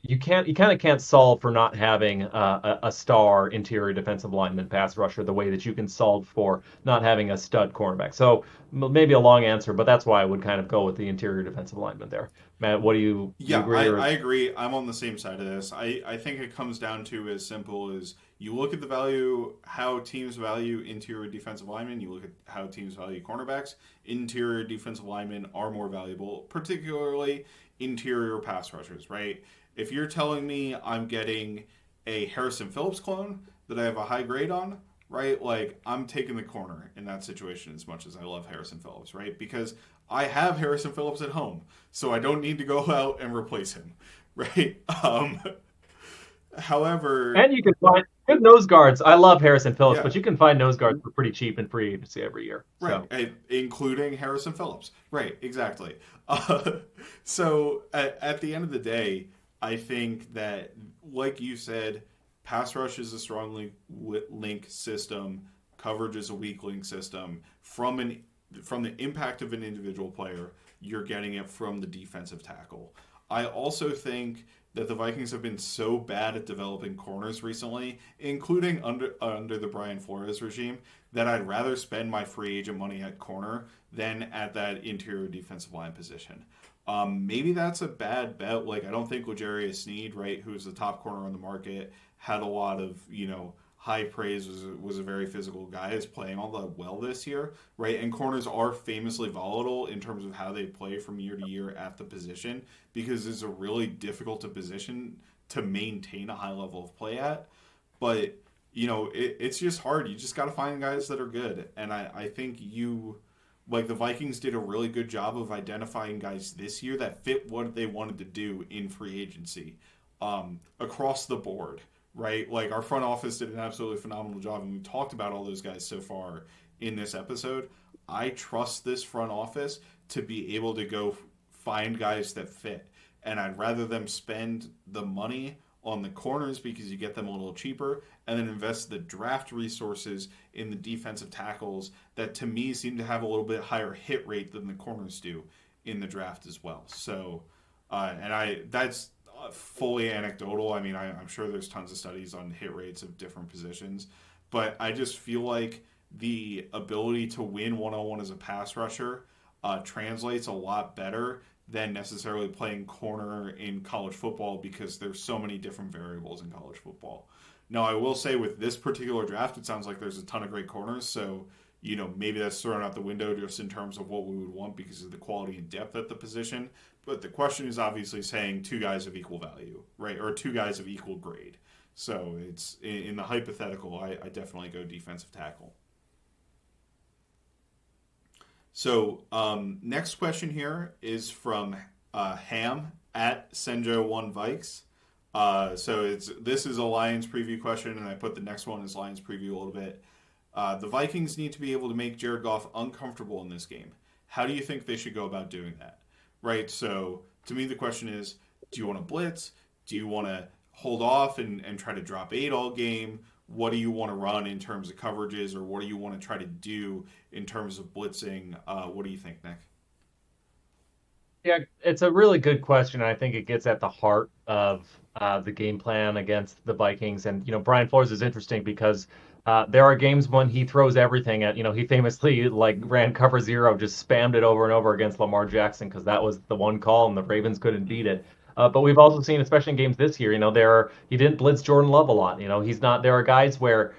you kind of can't solve for not having a star interior defensive lineman pass rusher the way that you can solve for not having a stud cornerback. So maybe a long answer, but that's why I would kind of go with the interior defensive lineman there. Matt, do you Yeah, agree I, or? I agree. I'm on the same side of this. I think it comes down to as simple as You look at the value, how teams value interior defensive linemen. You look at how teams value cornerbacks. Interior defensive linemen are more valuable, particularly interior pass rushers, right? If you're telling me I'm getting a Harrison Phillips clone that I have a high grade on, right? Like, I'm taking the corner in that situation as much as I love Harrison Phillips, right? Because I have Harrison Phillips at home, so I don't need to go out and replace him, right? However, And you can find good nose guards. I love Harrison Phillips, yeah, but you can find nose guards for pretty cheap in free agency every year. right, So including Harrison Phillips, right? Exactly. Uh, so at the end of the day, I think that, like you said, pass rush is a strong link system. Coverage is a weak link system. From the impact of an individual player, you're getting it from the defensive tackle. I also think that the Vikings have been so bad at developing corners recently, including under the Brian Flores regime, that I'd rather spend my free agent money at corner than at that interior defensive line position. Maybe that's a bad bet. Like, I don't think L'Jarius Sneed, right, who's the top corner on the market, had a lot of, high praise, was a very physical guy, is playing all that well this year, right? And corners are famously volatile in terms of how they play from year to year at the position, because it's a really difficult to position to maintain a high level of play at. But it's just hard. You just got to find guys that are good, and I think like the Vikings did a really good job of identifying guys this year that fit what they wanted to do in free agency, across the board, right? Like, our front office did an absolutely phenomenal job, and we talked about all those guys so far in this episode. I trust this front office to be able to go find guys that fit, and I'd rather them spend the money on the corners because you get them a little cheaper, and then invest the draft resources in the defensive tackles that, to me, seem to have a little bit higher hit rate than the corners do in the draft as well. So, that's fully anecdotal. I mean, I'm sure there's tons of studies on hit rates of different positions, but I just feel like the ability to win one-on-one as a pass rusher translates a lot better than necessarily playing corner in college football, because there's so many different variables in college football. Now, I will say, with this particular draft, it sounds like there's a ton of great corners, so maybe that's thrown out the window just in terms of what we would want because of the quality and depth at the position. But the question is obviously saying two guys of equal value, right? Or two guys of equal grade. So it's in the hypothetical, I definitely go defensive tackle. So next question here is from Ham at Senjo1Vikes. So this is a Lions preview question, and I put the next one as Lions preview a little bit. The Vikings need to be able to make Jared Goff uncomfortable in this game. How do you think they should go about doing that? Right? So to me, the question is, do you want to blitz? Do you want to hold off and try to drop 8 all game? What do you want to run in terms of coverages, or what do you want to try to do in terms of blitzing? What do you think, Nick? yeah, it's a really good question. I think it gets at the heart of the game plan against the Vikings. And, Brian Flores is interesting because there are games when he throws everything at, he famously like ran cover zero, just spammed it over and over against Lamar Jackson because that was the one call and the Ravens couldn't beat it. But we've also seen, especially in games this year, he didn't blitz Jordan Love a lot. He's not. There are guys where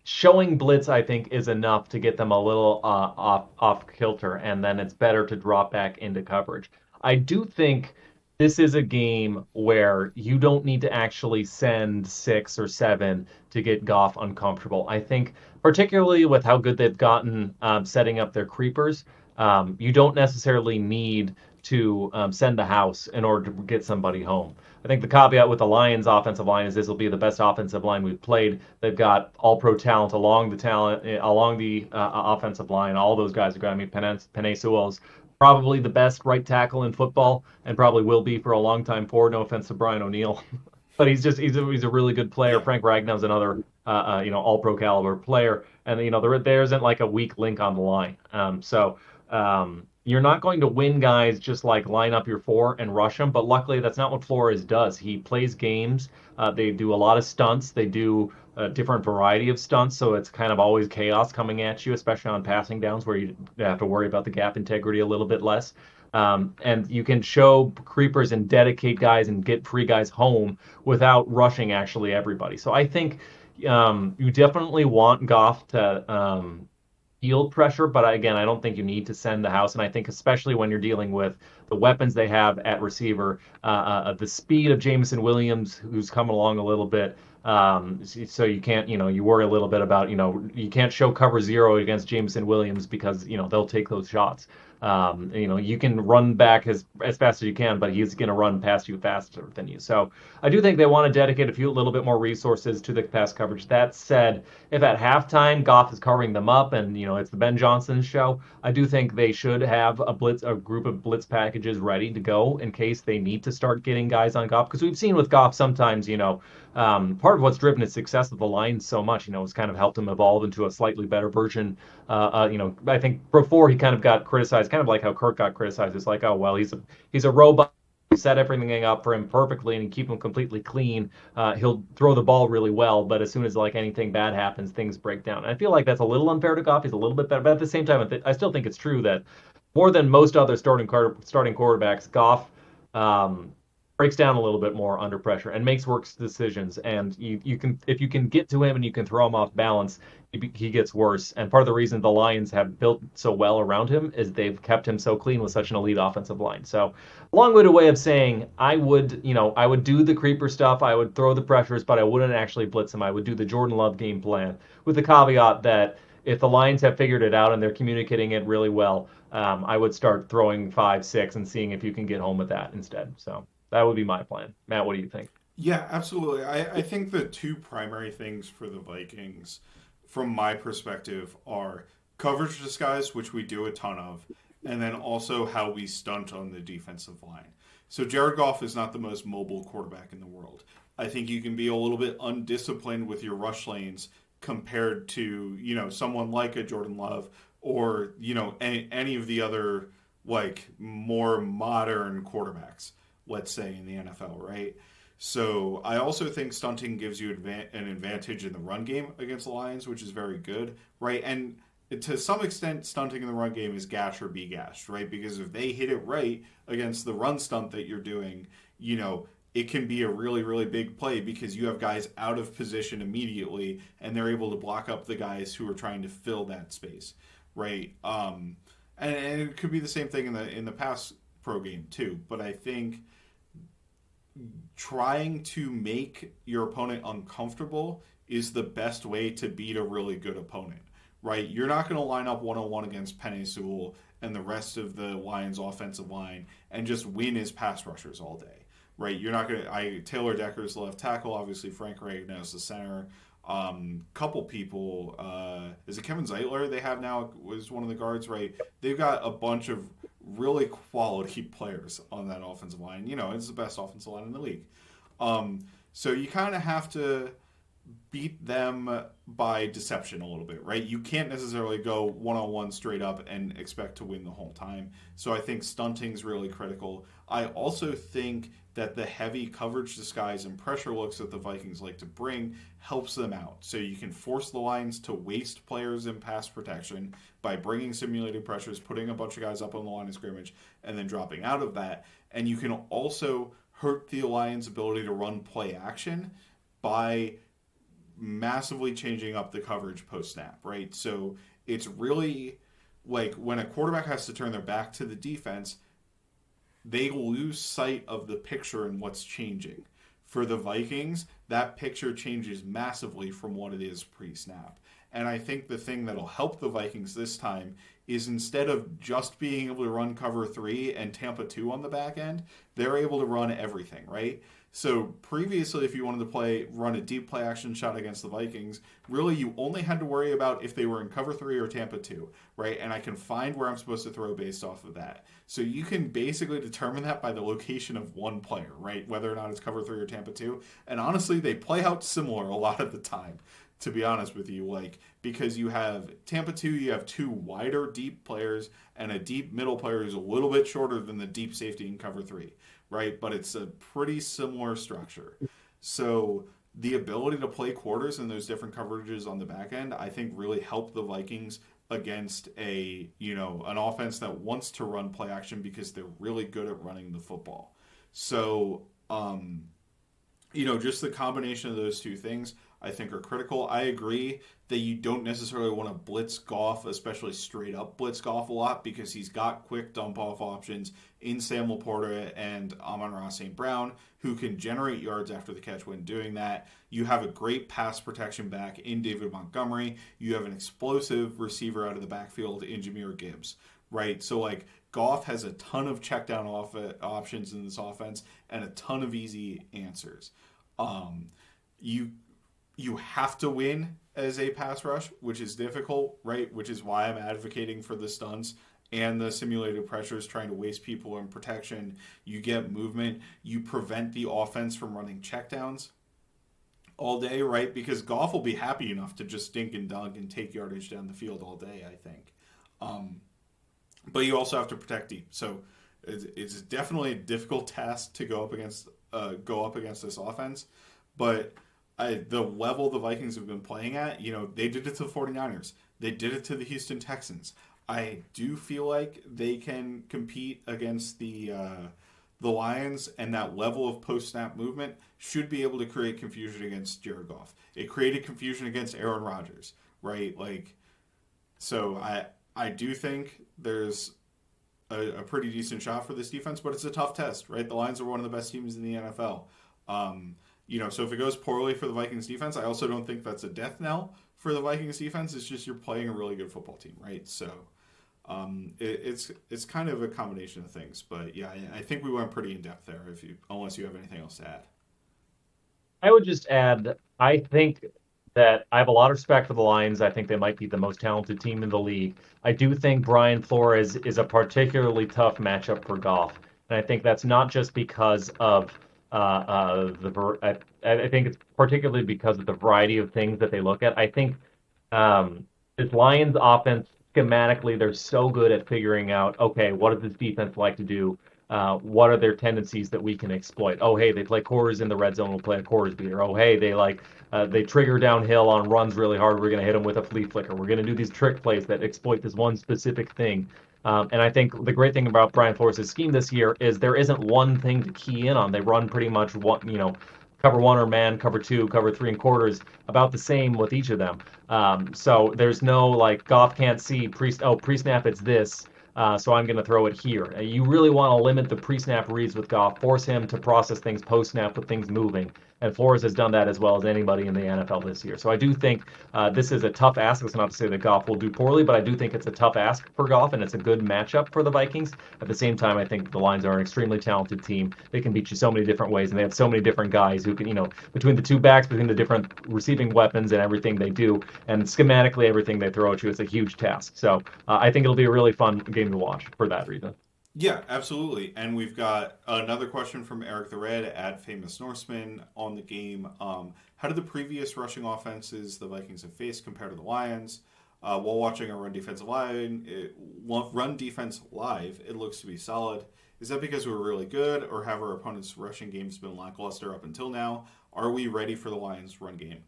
showing blitz, I think, is enough to get them a little off kilter, and then it's better to drop back into coverage. I do think this is a game where you don't need to actually send 6 or 7 to get Goff uncomfortable. I think, particularly with how good they've gotten setting up their creepers, you don't necessarily need to send the house in order to get somebody home. I think the caveat with the Lions offensive line is this will be the best offensive line we've played. They've got all pro talent along the offensive line. All those guys are going to be Penei Sewell's probably the best right tackle in football and probably will be for a long time forward. No offense to Brian O'Neill, but he's a really good player. Yeah. Frank Ragnow's another all pro caliber player, and there isn't like a weak link on the line. You're not going to win guys just like line up your 4 and rush them, but luckily that's not what Flores does. He plays games. They do a lot of stunts. They do a different variety of stunts, so it's kind of always chaos coming at you, especially on passing downs where you have to worry about the gap integrity a little bit less. And you can show creepers and dedicate guys and get free guys home without rushing actually everybody. So I think You definitely want Goff to field pressure, but again, I don't think you need to send the house. And I think especially when you're dealing with the weapons they have at receiver, the speed of Jameson Williams, who's coming along a little bit. So you can't, you worry a little bit about, you can't show cover zero against Jameson Williams because, they'll take those shots. You can run back as fast as you can, but he's going to run past you faster than you. So I do think they want to dedicate a little bit more resources to the pass coverage. That said, if at halftime Goff is covering them up and it's the Ben Johnson show, I do think they should have a group of blitz packages ready to go in case they need to start getting guys on Goff, because we've seen with Goff sometimes part of what's driven his success with the line so much has kind of helped him evolve into a slightly better version. I think before he kind of got criticized, kind of like how Kirk got criticized. It's like, oh well, he's a robot. Set everything up for him perfectly and keep him completely clean. He'll throw the ball really well, but as soon as like anything bad happens, things break down. And I feel like that's a little unfair to Goff. He's a little bit better, but at the same time, I still think it's true that more than most other starting quarterbacks, Goff um, breaks down a little bit more under pressure and makes worse decisions. And you can, if you can get to him and you can throw him off balance, he gets worse. And part of the reason the Lions have built so well around him is they've kept him so clean with such an elite offensive line. So long-winded way of saying I would do the creeper stuff, I would throw the pressures, but I wouldn't actually blitz him. I would do the Jordan Love game plan with the caveat that if the Lions have figured it out and they're communicating it really well, I would start throwing 5, 6 and seeing if you can get home with that instead. So that would be my plan. Matt, what do you think? Yeah, absolutely. I think the two primary things for the Vikings, from my perspective, are coverage disguise, which we do a ton of, and then also how we stunt on the defensive line. So Jared Goff is not the most mobile quarterback in the world. I think you can be a little bit undisciplined with your rush lanes compared to, someone like a Jordan Love or, any of the other like more modern quarterbacks, let's say in the NFL, right? So I also think stunting gives you an advantage in the run game against the Lions, which is very good, right? And to some extent, stunting in the run game is gash or be gashed, right? Because if they hit it right against the run stunt that you're doing, it can be a really, really big play because you have guys out of position immediately and they're able to block up the guys who are trying to fill that space, right? And it could be the same thing in the pass pro game too. But I think trying to make your opponent uncomfortable is the best way to beat a really good opponent, right? You're not going to line up 1-on-1 against Penei Sewell and the rest of the Lions offensive line and just win as pass rushers all day, right? You're not going to. Taylor Decker's the left tackle, obviously Frank Ragnos the center. Couple people, is it Kevin Zeitler they have now was one of the guards, right? They've got a bunch of really quality players on that offensive line. It's the best offensive line in the league. So you kind of have to beat them by deception a little bit, right? You can't necessarily go 1-on-1 straight up and expect to win the whole time. So I think stunting is really critical. I also think that the heavy coverage disguise and pressure looks that the Vikings like to bring helps them out. So you can force the Lions to waste players in pass protection by bringing simulated pressures, putting a bunch of guys up on the line of scrimmage, and then dropping out of that. And you can also hurt the Lions' ability to run play action by massively changing up the coverage post snap, right? So it's really like when a quarterback has to turn their back to the defense, they lose sight of the picture and what's changing. For the Vikings, that picture changes massively from what it is pre-snap. And I think the thing that'll help the Vikings this time is instead of just being able to run cover 3 and Tampa 2 on the back end, they're able to run everything, right? So previously, if you wanted to run a deep play action shot against the Vikings, really you only had to worry about if they were in cover 3 or Tampa 2, right? And I can find where I'm supposed to throw based off of that. So you can basically determine that by the location of one player, right? Whether or not it's cover 3 or Tampa 2. And honestly, they play out similar a lot of the time, to be honest with you, because you have Tampa 2, you have two wider deep players and a deep middle player who's a little bit shorter than the deep safety in cover 3, right? But it's a pretty similar structure. So the ability to play quarters in those different coverages on the back end, I think really help the Vikings against an offense that wants to run play action because they're really good at running the football. So, just the combination of those two things, I think are critical. I agree that you don't necessarily want to blitz Goff, especially straight up blitz Goff a lot, because he's got quick dump off options in Sam Laporta and Amon-Ra St. Brown, who can generate yards after the catch when doing that. You have a great pass protection back in David Montgomery. You have an explosive receiver out of the backfield in Jahmyr Gibbs, right? So, like, Goff has a ton of check down options in this offense and a ton of easy answers. Um, you you have to win as a pass rush, which is difficult, right? Which is why I'm advocating for the stunts and the simulated pressures, trying to waste people in protection. You get movement. You prevent the offense from running checkdowns all day, right? Because Goff will be happy enough to just stink and dunk and take yardage down the field all day, I think. Um, but you also have to protect deep. So it's definitely a difficult task to go up against this offense. But the level the Vikings have been playing at, they did it to the 49ers. They did it to the Houston Texans. I do feel like they can compete against the Lions, and that level of post snap movement should be able to create confusion against Jared Goff. It created confusion against Aaron Rodgers, right? Like, so I do think there's a pretty decent shot for this defense, but it's a tough test, right? The Lions are one of the best teams in the NFL. So if it goes poorly for the Vikings defense, I also don't think that's a death knell for the Vikings defense. It's just you're playing a really good football team, right? So it's kind of a combination of things, but yeah, I think we went pretty in depth there. Unless you have anything else to add. I would just add, I think that I have a lot of respect for the Lions. I think they might be the most talented team in the league. I do think Brian Flores is a particularly tough matchup for Goff, and I think that's not just because of I think it's particularly because of the variety of things that they look at. I think this Lions offense schematically, they're so good at figuring out, okay, what does this defense like to do? What are their tendencies that we can exploit? Oh, hey, they play quarters in the red zone. We'll play a quarters beater. Oh, hey, they trigger downhill on runs really hard. We're going to hit them with a flea flicker. We're going to do these trick plays that exploit this one specific thing. And I think the great thing about Brian Flores' scheme this year is there isn't one thing to key in on. They run pretty much cover one or man, cover two, cover three and quarters, about the same with each of them. So there's no like Goff can't see pre-snap it's this. So I'm going to throw it here. You really want to limit the pre-snap reads with Goff, force him to process things post-snap with things moving. And Flores has done that as well as anybody in the NFL this year. So I do think this is a tough ask. It's not to say that Goff will do poorly, but I do think it's a tough ask for Goff, and it's a good matchup for the Vikings. At the same time, I think the Lions are an extremely talented team. They can beat you so many different ways, and they have so many different guys who can, between the two backs, between the different receiving weapons and everything they do, and schematically everything they throw at you, it's a huge task. So I think it'll be a really fun game to watch for that reason. Yeah, absolutely. And we've got another question from Eric the Red at Famous Norseman on the game. How did the previous rushing offenses the Vikings have faced compare to the Lions? While watching a run defense live, it looks to be solid. Is that because we're really good, or have our opponents' rushing games been lackluster up until now? Are we ready for the Lions' run game?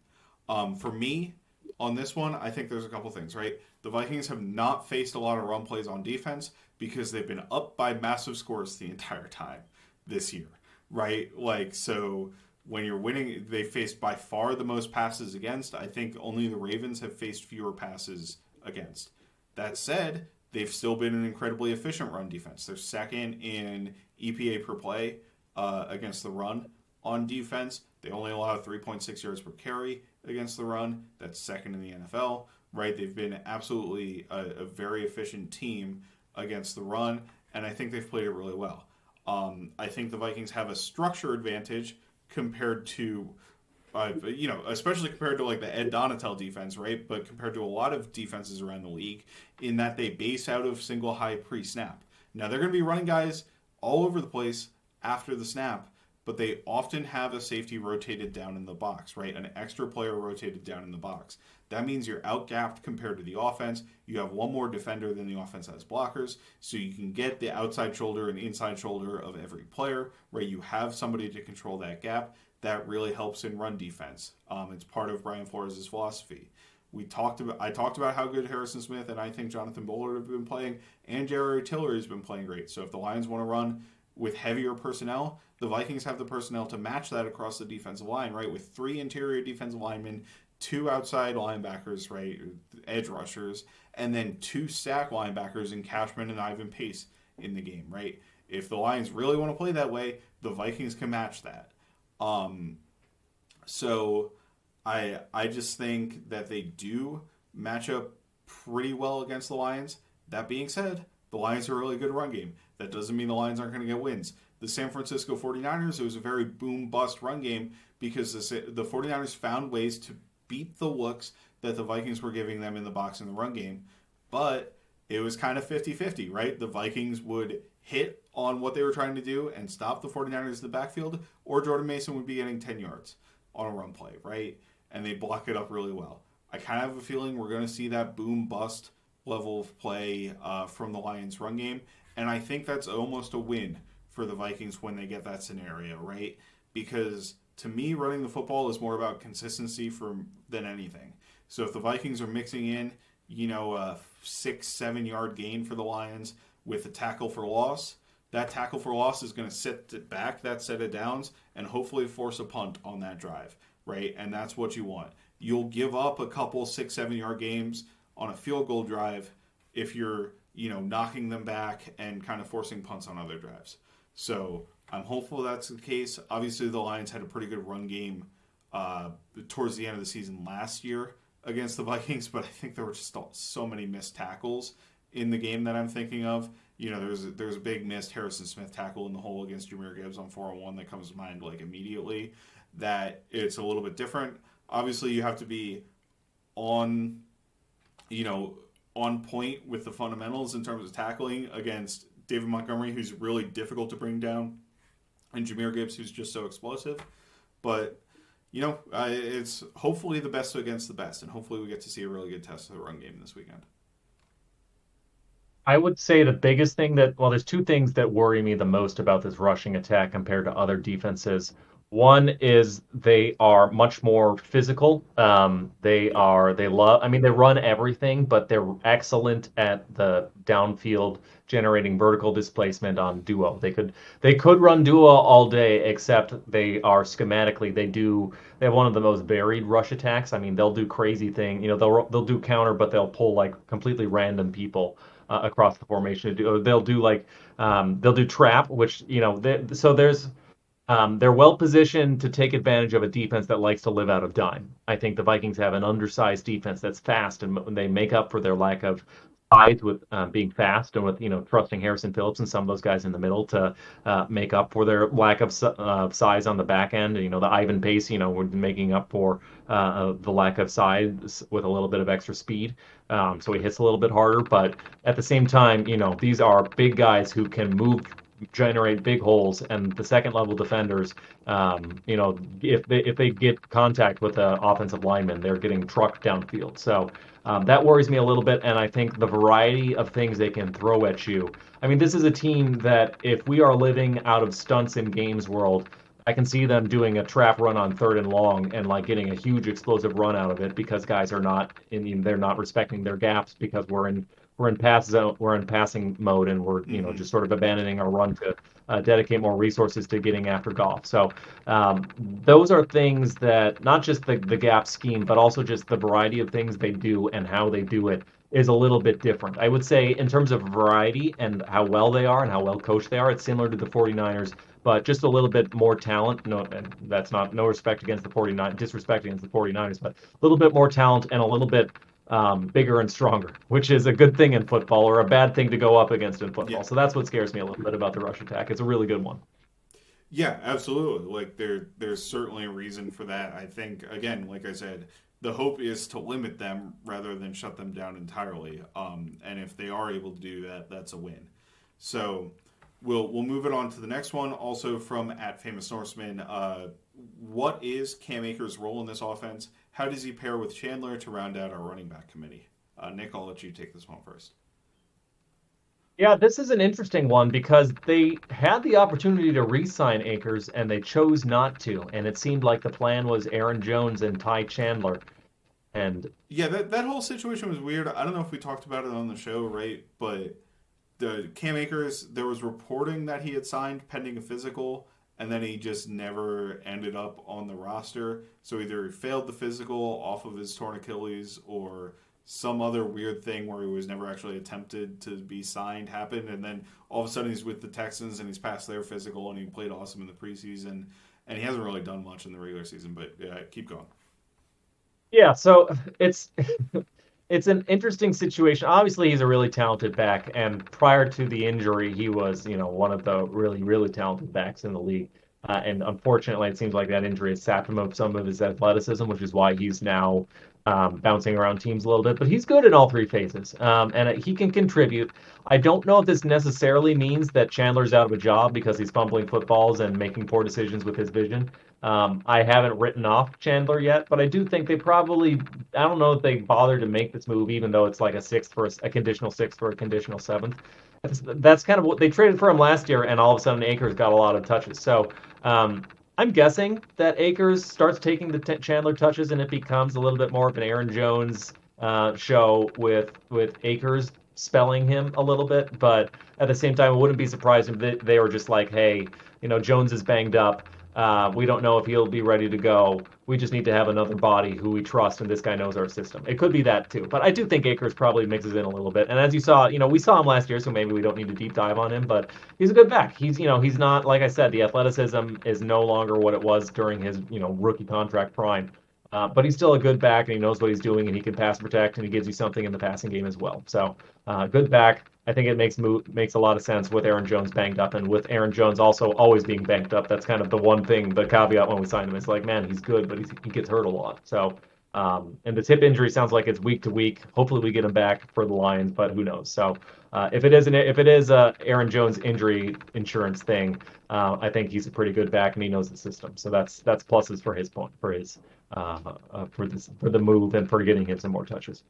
For me, on this one, I think there's a couple things, right? The Vikings have not faced a lot of run plays on defense because they've been up by massive scores the entire time this year, right? Like, so when you're winning, they faced by far the most passes against. I think only the Ravens have faced fewer passes against. That said, they've still been an incredibly efficient run defense. They're second in EPA per play against the run on defense. They only allow 3.6 yards per carry against the run. That's second in the NFL, right? They've been absolutely a very efficient team against the run, and I think they've played it really well. I think the Vikings have a structure advantage compared to, especially compared to like the Ed Donatel defense, right? But compared to a lot of defenses around the league, in that they base out of single high pre-snap. Now they're going to be running guys all over the place after the snap, but they often have a safety rotated down in the box, right? An extra player rotated down in the box. That means you're outgapped compared to the offense. You have one more defender than the offense has blockers, so you can get the outside shoulder and inside shoulder of every player, right? You have somebody to control that gap. That really helps in run defense. It's part of Brian Flores' philosophy. I talked about how good Harrison Smith and I think Jonathan Bullard have been playing, and Jerry Tillery has been playing great. So if the Lions want to run, with heavier personnel, the Vikings have the personnel to match that across the defensive line, right? With three interior defensive linemen, two outside linebackers, right? Edge rushers, and then two stack linebackers in Cashman and Ivan Pace in the game, right? If the Lions really want to play that way, the Vikings can match that. Um, so I just think that they do match up pretty well against the Lions. That being said, the Lions are a really good run game. That doesn't mean the Lions aren't going to get wins. The San Francisco 49ers, it was a very boom bust run game because the 49ers found ways to beat the looks that the Vikings were giving them in the box in the run game. But it was kind of 50-50, right? The Vikings would hit on what they were trying to do and stop the 49ers in the backfield, or Jordan Mason would be getting 10 yards on a run play, right? And they block it up really well. I kind of have a feeling we're going to see that boom bust level of play from the Lions run game. And I think that's almost a win for the Vikings when they get that scenario, right? Because to me, running the football is more about consistency than anything. So if the Vikings are mixing in, a 6-7 yard gain for the Lions with a tackle for loss, that tackle for loss is going to set back that set of downs and hopefully force a punt on that drive, right? And that's what you want. You'll give up a couple 6-7 yard games on a field goal drive if you're, knocking them back and kind of forcing punts on other drives. So I'm hopeful that's the case. Obviously, the Lions had a pretty good run game towards the end of the season last year against the Vikings, but I think there were just so many missed tackles in the game that I'm thinking of. There's a big missed Harrison Smith tackle in the hole against Jameer Gibbs on 4-on-1 that comes to mind like immediately. That it's a little bit different. Obviously, you have to be on, on point with the fundamentals in terms of tackling against David Montgomery, who's really difficult to bring down, and Jameer Gibbs, who's just so explosive. But it's hopefully the best against the best, and hopefully we get to see a really good test of the run game this weekend. I would say the biggest thing there's two things that worry me the most about this rushing attack compared to other defenses. One is they are much more physical. Yep. They run everything, but they're excellent at the downfield generating vertical displacement on duo. They could run duo all day, except they have one of the most varied rush attacks. I mean, they'll do crazy thing. They'll do counter, but they'll pull like completely random people across the formation. They'll do trap, which they're well positioned to take advantage of a defense that likes to live out of dime. I think the Vikings have an undersized defense that's fast, and they make up for their lack of size with being fast and with trusting Harrison Phillips and some of those guys in the middle to make up for their lack of size on the back end. The Ivan Pace, we're making up for the lack of size with a little bit of extra speed. So he hits a little bit harder, but at the same time, these are big guys who can move, generate big holes, and the second level defenders, if they get contact with the offensive lineman, they're getting trucked downfield. So that worries me a little bit, and I think the variety of things they can throw at you. I mean, this is a team that if we are living out of stunts in games world, I can see them doing a trap run on 3rd and long and like getting a huge explosive run out of it because guys are they're not respecting their gaps because we're in pass zone, we're in passing mode, and we're Mm-hmm. just sort of abandoning our run to dedicate more resources to getting after Goff. So those are things that not just the gap scheme, but also just the variety of things they do and how they do it is a little bit different. I would say in terms of variety and how well they are and how well coached they are, it's similar to the 49ers, but just a little bit more talent. No, and that's not no respect against the 49 disrespect against the 49ers, but a little bit more talent and a little bit bigger and stronger, which is a good thing in football or a bad thing to go up against in Yeah. football. So that's what scares me a little bit about the rush attack. It's a really good one. Yeah, absolutely. Like there's certainly a reason for that. I think again, like I said, the hope is to limit them rather than shut them down entirely. And if they are able to do that, that's a win. So we'll move it on to the next one. Also from at Famous Norseman, what is Cam Akers' role in this offense? How does he pair with Chandler to round out our running back committee? Nick, I'll let you take this one first. Yeah, this is an interesting one because they had the opportunity to re-sign Akers and they chose not to. And it seemed like the plan was Aaron Jones and Ty Chandler. And Yeah, that whole situation was weird. I don't know if we talked about it on the show, right? But the Cam Akers, there was reporting that he had signed pending a physical, and then he just never ended up on the roster. So either he failed the physical off of his torn Achilles, or some other weird thing where he was never actually attempted to be signed happened, and then all of a sudden he's with the Texans and he's passed their physical and he played awesome in the preseason, and he hasn't really done much in the regular season. But keep going. Yeah, so it's it's an interesting situation. Obviously, he's a really talented back, and prior to the injury, he was, one of the really, really talented backs in the league. And unfortunately, it seems like that injury has sapped him of some of his athleticism, which is why he's now bouncing around teams a little bit. But he's good in all three phases, and he can contribute. I don't know if this necessarily means that Chandler's out of a job because he's fumbling footballs and making poor decisions with his vision. I haven't written off Chandler yet, but I do think they probably, I don't know if they bothered to make this move, even though it's like a sixth for a conditional sixth for a conditional seventh. That's kind of what they traded for him last year, and all of a sudden Akers got a lot of touches. So I'm guessing that Akers starts taking the Chandler touches, and it becomes a little bit more of an Aaron Jones show with Akers spelling him a little bit. But at the same time, it wouldn't be surprising if they were just like, hey, Jones is banged up. We don't know if he'll be ready to go. We just need to have another body who we trust, and this guy knows our system. It could be that too, but I do think Akers probably mixes in a little bit. And as you saw, we saw him last year, so maybe we don't need to deep dive on him, but he's a good back. He's not, like I said, the athleticism is no longer what it was during his rookie contract prime. But he's still a good back, and he knows what he's doing, and he can pass protect, and he gives you something in the passing game as well. So, good back. I think it makes a lot of sense with Aaron Jones banged up, and with Aaron Jones also always being banged up. That's kind of the one thing, the caveat when we signed him. It's like, man, he's good, but he gets hurt a lot. So, and the hip injury sounds like it's week to week. Hopefully, we get him back for the Lions, but who knows? So, if it is a Aaron Jones injury insurance thing, I think he's a pretty good back, and he knows the system. So that's pluses for his point for the move and for getting him some more touches.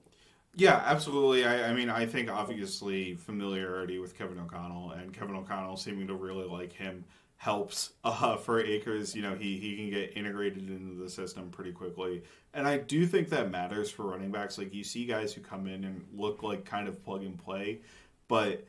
Yeah, absolutely. I mean, I think obviously familiarity with Kevin O'Connell and Kevin O'Connell seeming to really like him helps for Akers. He can get integrated into the system pretty quickly. And I do think that matters for running backs. Like, you see guys who come in and look like kind of plug and play, but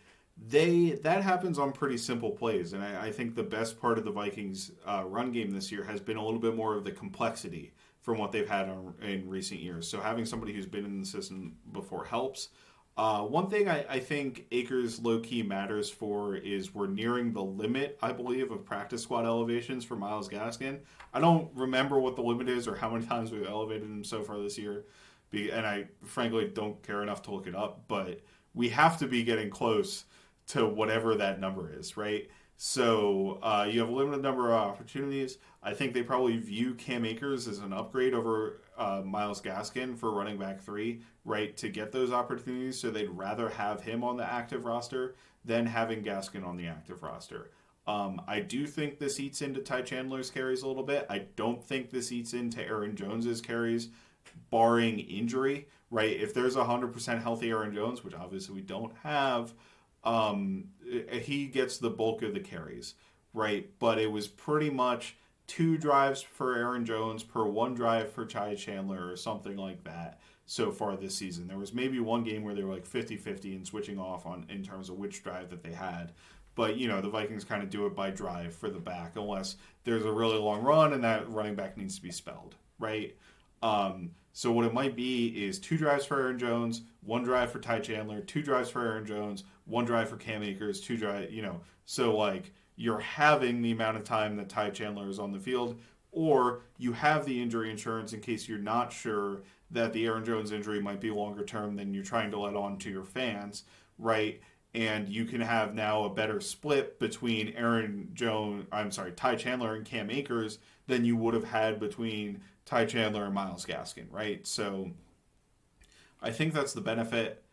that happens on pretty simple plays. And I think the best part of the Vikings run game this year has been a little bit more of the complexity from what they've had in recent years. So having somebody who's been in the system before helps. One thing I think Akers low-key matters for is we're nearing the limit, I believe, of practice squad elevations for Myles Gaskin. I don't remember what the limit is or how many times we've elevated him so far this year, and I frankly don't care enough to look it up, but we have to be getting close to whatever that number is, right? So you have a limited number of opportunities. I think they probably view Cam Akers as an upgrade over Myles Gaskin for running back 3, right, to get those opportunities. So they'd rather have him on the active roster than having Gaskin on the active roster. I do think this eats into Ty Chandler's carries a little bit. I don't think this eats into Aaron Jones's carries, barring injury, right? If there's 100% healthy Aaron Jones, which obviously we don't have, he gets the bulk of the carries, right? But it was pretty much 2 drives for Aaron Jones per 1 drive for Ty Chandler or something like that so far this season. There was maybe one game where they were like 50-50 and switching off in terms of which drive that they had. But, the Vikings kind of do it by drive for the back unless there's a really long run and that running back needs to be spelled, right? So what it might be is 2 drives for Aaron Jones, 1 drive for Ty Chandler, 2 drives for Aaron Jones, 1 drive for Cam Akers, 2 drive, So, like, you're having the amount of time that Ty Chandler is on the field, or you have the injury insurance in case you're not sure that the Aaron Jones injury might be longer term than you're trying to let on to your fans, right? And you can have now a better split between Ty Chandler and Cam Akers than you would have had between Ty Chandler and Myles Gaskin, right? So I think that's the benefit.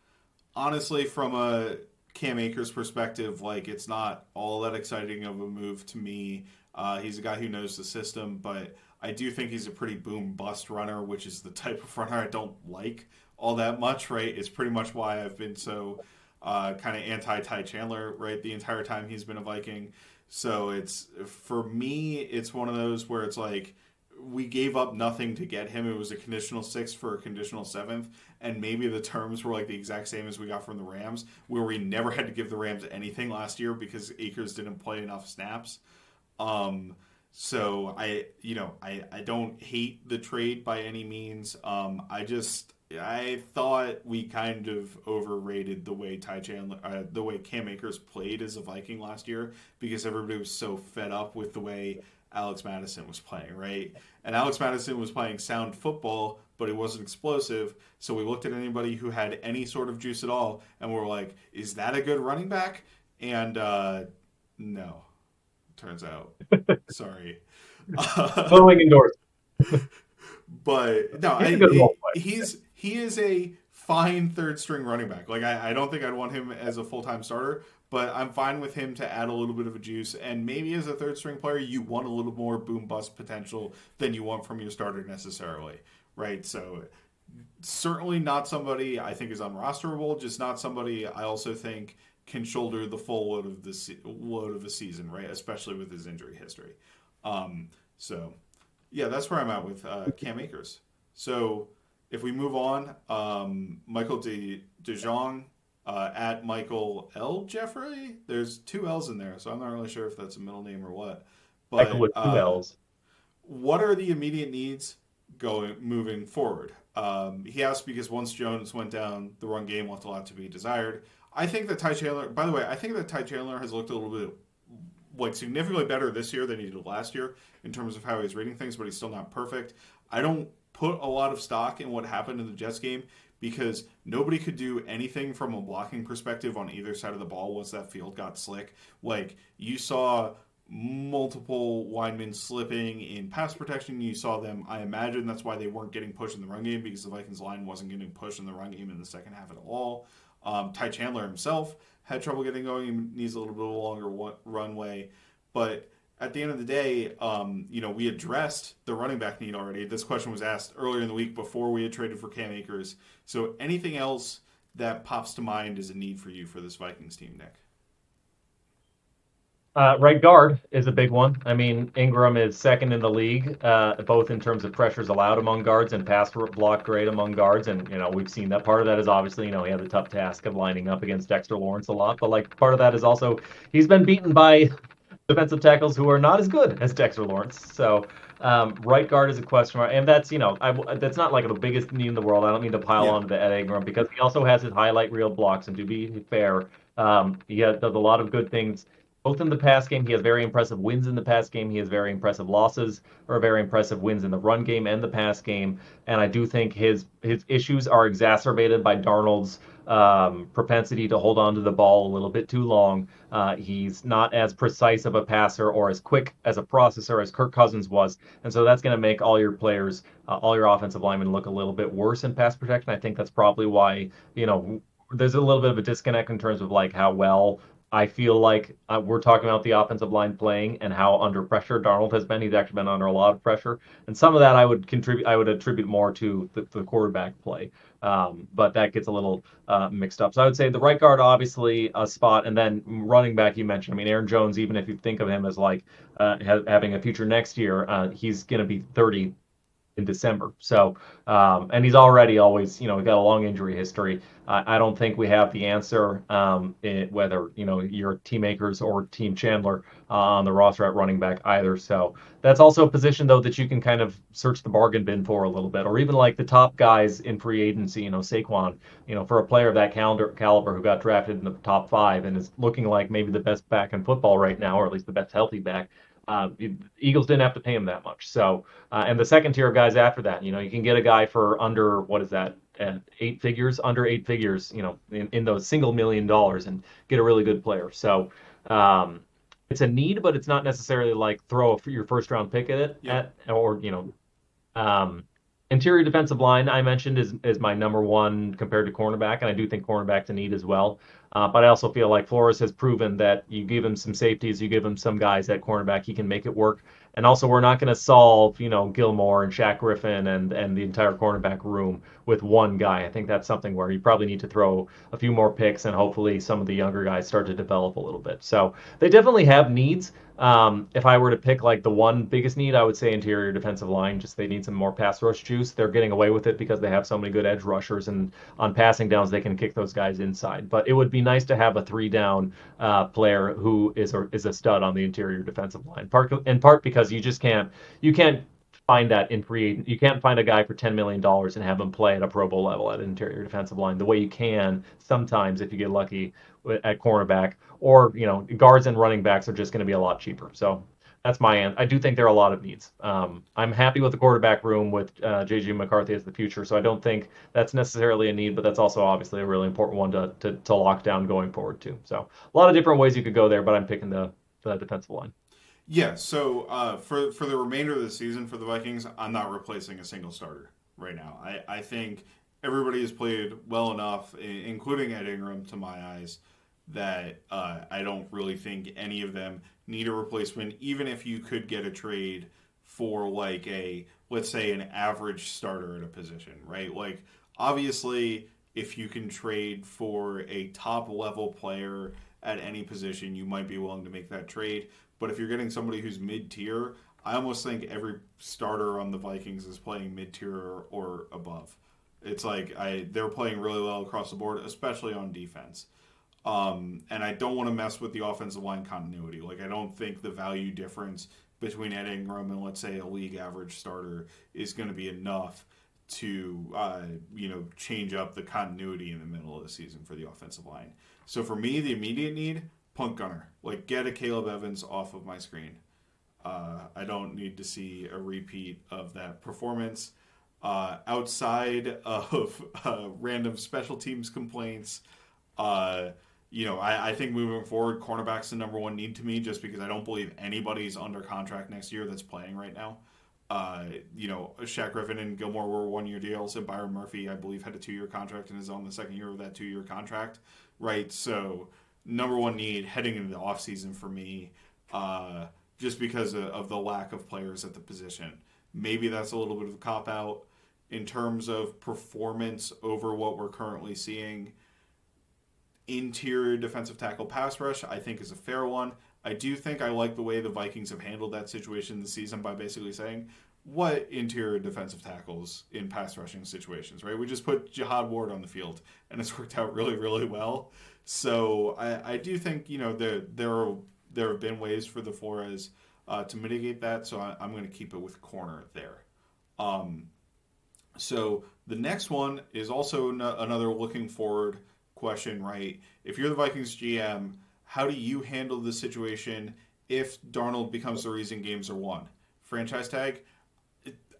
Honestly, from a Cam Akers perspective, like, it's not all that exciting of a move to me. He's a guy who knows the system, but I do think he's a pretty boom-bust runner, which is the type of runner I don't like all that much, right? It's pretty much why I've been so kind of anti-Ty Chandler, right, the entire time he's been a Viking. So for me, it's one of those where it's like, we gave up nothing to get him. It was a conditional sixth for a conditional seventh, and maybe the terms were like the exact same as we got from the Rams, where we never had to give the Rams anything last year because Akers didn't play enough snaps. Um, so I don't hate the trade by any means. I thought we kind of overrated the way the way Cam Akers played as a Viking last year because everybody was so fed up with the way Alex Madison was playing, right? And Alex Madison was playing sound football, but he wasn't explosive. So we looked at anybody who had any sort of juice at all, and we were like, "Is that a good running back?" And no, turns out, sorry. Glowing endorsement. But no, He's a good role player. he is a fine third string running back. Like I don't think I'd want him as a full time starter, but I'm fine with him to add a little bit of a juice. And maybe as a third string player, you want a little more boom bust potential than you want from your starter necessarily, right? So certainly not somebody I think is unrosterable. Just not somebody I also think can shoulder the full load of load of a season, right? Especially with his injury history. So yeah, that's where I'm at with Cam Akers. So if we move on, Michael DeJong at Michael L. Jeffrey. There's two L's in there, so I'm not really sure if that's a middle name or what. Michael But with two L's. what are the immediate needs moving forward? He asked because once Jones went down, the run game left a lot to be desired. I think that Ty Chandler. By the way, I think that Ty Chandler has looked a little bit like significantly better this year than he did last year in terms of how he's reading things, but he's still not perfect. I don't put a lot of stock in what happened in the Jets game because nobody could do anything from a blocking perspective on either side of the ball once that field got slick. Like you saw multiple linemen slipping in pass protection. You saw them. I imagine that's why they weren't getting pushed in the run game because the Vikings line wasn't getting pushed in the run game in the second half at all. Ty Chandler himself had trouble getting going. He needs a little bit longer runway. But at the end of the day, we addressed the running back need already. This question was asked earlier in the week before we had traded for Cam Akers. So anything else that pops to mind as a need for you for this Vikings team, Nick? Right guard is a big one. I mean, Ingram is second in the league, both in terms of pressures allowed among guards and pass block grade among guards. And, we've seen that part of that is obviously, he had the tough task of lining up against Dexter Lawrence a lot. But, like, part of that is also he's been beaten by defensive tackles who are not as good as Dexter Lawrence. So, right guard is a question mark. And that's, that's not like the biggest need in the world. I don't mean to pile Yeah. on to the Ed Ingram because he also has his highlight reel blocks. And to be fair, he does a lot of good things both in the pass game. He has very impressive wins in the pass game. He has very impressive losses or very impressive wins in the run game and the pass game. And I do think his issues are exacerbated by Darnold's propensity to hold on to the ball a little bit too long. He's not as precise of a passer or as quick as a processor as Kirk Cousins was. And so that's going to make all your players, all your offensive linemen look a little bit worse in pass protection. I think that's probably why, there's a little bit of a disconnect in terms of like how well I feel like we're talking about the offensive line playing and how under pressure Darnold has been. He's actually been under a lot of pressure, and some of that I would attribute more to the quarterback play. But that gets a little mixed up. So I would say the right guard, obviously a spot, and then running back you mentioned. I mean, Aaron Jones, even if you think of him as like having a future next year, he's going to be 30 in December. So, and he's already always, he got a long injury history. I don't think we have the answer, whether, you're Team Akers or Team Chandler on the roster at running back either. So that's also a position, though, that you can kind of search the bargain bin for a little bit, or even like the top guys in free agency, Saquon, for a player of that caliber who got drafted in the top 5 and is looking like maybe the best back in football right now, or at least the best healthy back. Eagles didn't have to pay him that much. So, and the second tier of guys after that, you can get a guy for under, what is that, under 8 figures, in those single $1 million and get a really good player. So, it's a need, but it's not necessarily like throw your first round pick at it, Yep. Interior defensive line, I mentioned, is my number one compared to cornerback, and I do think cornerback's a need as well. But I also feel like Flores has proven that you give him some safeties, you give him some guys at cornerback, he can make it work. And also, we're not going to solve, Gilmore and Shaq Griffin and the entire cornerback room with one guy. I think that's something where you probably need to throw a few more picks and hopefully some of the younger guys start to develop a little bit. So they definitely have needs. If I were to pick like the one biggest need, I would say interior defensive line. Just they need some more pass rush juice. They're getting away with it because they have so many good edge rushers, and on passing downs they can kick those guys inside. But it would be nice to have a three down player who is a stud on the interior defensive line. In part because you can't find that in free. You can't find a guy for $10 million and have him play at a Pro Bowl level at interior defensive line the way you can sometimes if you get lucky at cornerback, or guards and running backs are just going to be a lot cheaper. So that's my end. I do think there are a lot of needs. I'm happy with the quarterback room with JJ McCarthy as the future, so I don't think that's necessarily a need, but that's also obviously a really important one to lock down going forward too. So a lot of different ways you could go there, but I'm picking the defensive line. Yeah, so for the remainder of the season for the Vikings, I'm not replacing a single starter right now. I think everybody has played well enough, including Ed Ingram, to my eyes, that I don't really think any of them need a replacement, even if you could get a trade for like let's say, an average starter at a position, right? Like, obviously, if you can trade for a top level player at any position, you might be willing to make that trade. But if you're getting somebody who's mid tier, I almost think every starter on the Vikings is playing mid tier or above. It's like they're playing really well across the board, especially on defense. And I don't want to mess with the offensive line continuity. Like, I don't think the value difference between Ed Ingram and, let's say, a league average starter is going to be enough to change up the continuity in the middle of the season for the offensive line. So for me, the immediate need, punt gunner. Like, get a Caleb Evans off of my screen. I don't need to see a repeat of that performance. Outside of random special teams complaints, I think moving forward, cornerback's the number one need to me, just because I don't believe anybody's under contract next year that's playing right now. Shaq Griffin and Gilmore were 1 year deals, and Byron Murphy, I believe, had a 2 year contract and is on the second year of that 2 year contract, right? So, number one need heading into the offseason for me, just because of the lack of players at the position. Maybe that's a little bit of a cop out in terms of performance over what we're currently seeing. Interior defensive tackle pass rush, I think, is a fair one. I do think I like the way the Vikings have handled that situation this season by basically saying, what interior defensive tackles in pass rushing situations, right? We just put Jihad Ward on the field, and it's worked out really, really well. So I do think, there have been ways for the Flores to mitigate that, so I'm going to keep it with corner there. So the next one is also another looking forward question, right? If you're the Vikings GM, how do you handle the situation if Darnold becomes the reason games are won? Franchise tag?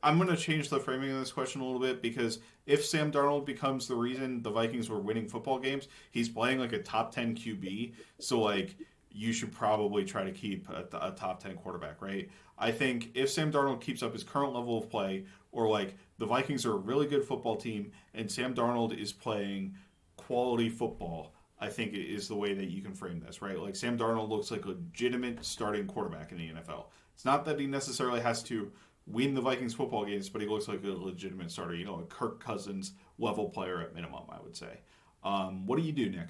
I'm going to change the framing of this question a little bit, because if Sam Darnold becomes the reason the Vikings were winning football games, he's playing like a top 10 QB. So, like, you should probably try to keep a top 10 quarterback, right? I think if Sam Darnold keeps up his current level of play, or like the Vikings are a really good football team and Sam Darnold is playing quality football, I think it is the way that you can frame this, right? Like, Sam Darnold looks like a legitimate starting quarterback in the NFL. It's not that he necessarily has to win the Vikings football games, but he looks like a legitimate starter, a Kirk Cousins level player at minimum, I would say. What do you do, Nick?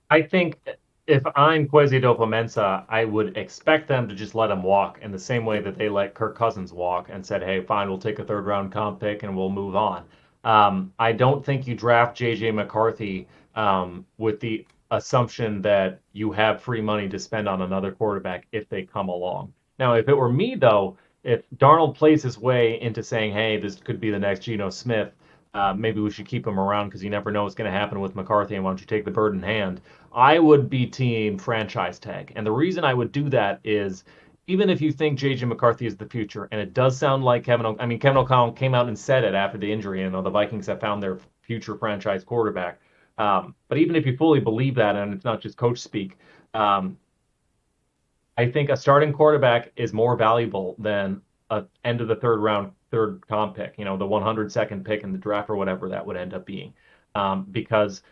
I think if I'm Kwesi Mensa, I would expect them to just let him walk in the same way Yep. that they let Kirk Cousins walk and said, "Hey, fine, we'll take a third round comp pick and we'll move on." I don't think you draft JJ McCarthy with the assumption that you have free money to spend on another quarterback if they come along. Now, if it were me, though, if Darnold plays his way into saying, "Hey, this could be the next Geno Smith," maybe we should keep him around because you never know what's going to happen with McCarthy, and why don't you take the bird in hand? I would be team franchise tag. And the reason I would do that is, even if you think JJ McCarthy is the future, and it does sound like Kevin O'Connell came out and said it after the injury, the Vikings have found their future franchise quarterback. But even if you fully believe that, and it's not just coach speak, um, I think a starting quarterback is more valuable than a end of the third round, third comp pick, the 102nd pick in the draft or whatever that would end up being. Because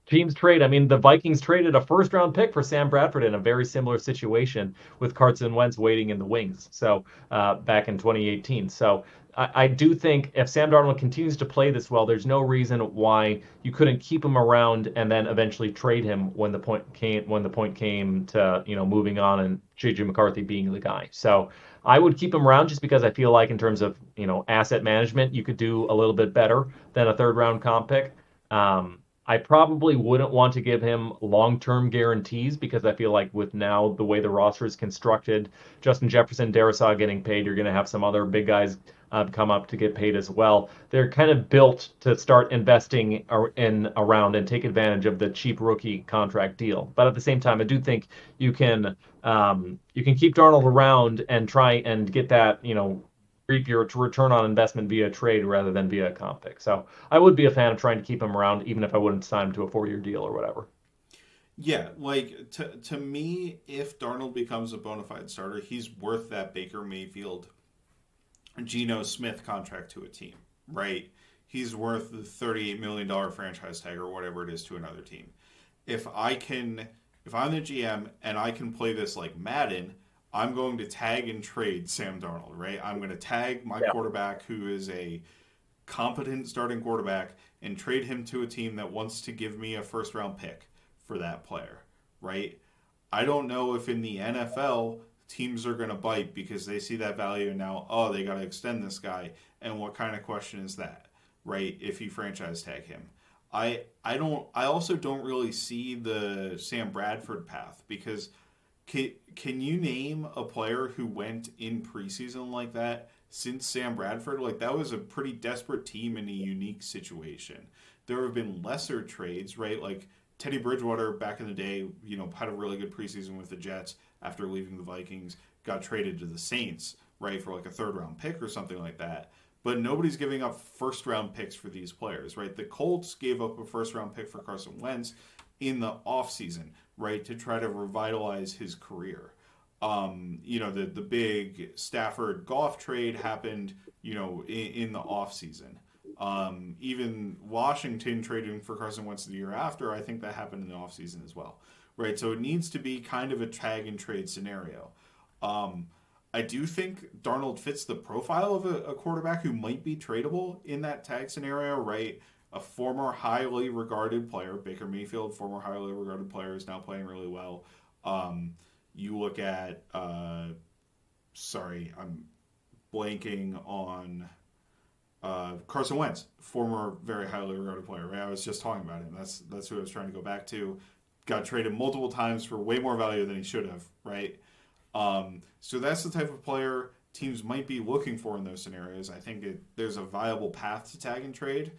teams trade. I mean, the Vikings traded a first round pick for Sam Bradford in a very similar situation with Carson Wentz waiting in the wings. So back in 2018. So I do think if Sam Darnold continues to play this well, there's no reason why you couldn't keep him around and then eventually trade him when the point came to moving on and JJ McCarthy being the guy. So I would keep him around just because I feel like in terms of asset management, you could do a little bit better than a third round comp pick. I probably wouldn't want to give him long-term guarantees because I feel like with now the way the roster is constructed, Justin Jefferson, Darisaw getting paid, you're going to have some other big guys come up to get paid as well. They're kind of built to start investing in around and take advantage of the cheap rookie contract deal. But at the same time, I do think you can keep Darnold around and try and get that reap your return on investment via trade rather than via a comp pick. So I would be a fan of trying to keep him around, even if I wouldn't sign him to a 4-year deal or whatever. Yeah, like to me, if Darnold becomes a bona fide starter, he's worth that Baker Mayfield, Geno Smith contract to a team, right? He's worth the $38 million franchise tag or whatever it is to another team. If I can, if I'm the GM and I can play this like Madden, I'm going to tag and trade Sam Darnold, right? I'm going to tag my Yeah. quarterback who is a competent starting quarterback and trade him to a team that wants to give me a first round pick for that player, right? I don't know if in the NFL teams are going to bite because they see that value and now, oh, they got to extend this guy. And what kind of question is that, right? If you franchise tag him. I also don't really see the Sam Bradford path because can you name a player who went in preseason like that since Sam Bradford? Like that was a pretty desperate team in a unique situation. There have been lesser trades, right? Like Teddy Bridgewater back in the day, had a really good preseason with the Jets after leaving the Vikings, got traded to the Saints, right, for like a third round pick or something like that. But nobody's giving up first round picks for these players, right? The Colts gave up a first round pick for Carson Wentz in the offseason, right, to try to revitalize his career. The big Stafford Goff trade happened, in the offseason. Even Washington trading for Carson Wentz the year after, I think that happened in the offseason as well, right? So it needs to be kind of a tag and trade scenario. Um, I do think Darnold fits the profile of a quarterback who might be tradable in that tag scenario, right? A former highly regarded player, Baker Mayfield, former highly regarded player, is now playing really well. You look at, sorry, I'm blanking on Carson Wentz, former very highly regarded player. Right, I was just talking about him. That's who I was trying to go back to. Got traded multiple times for way more value than he should have. Right. So that's the type of player teams might be looking for in those scenarios. I think there's a viable path to tag and trade,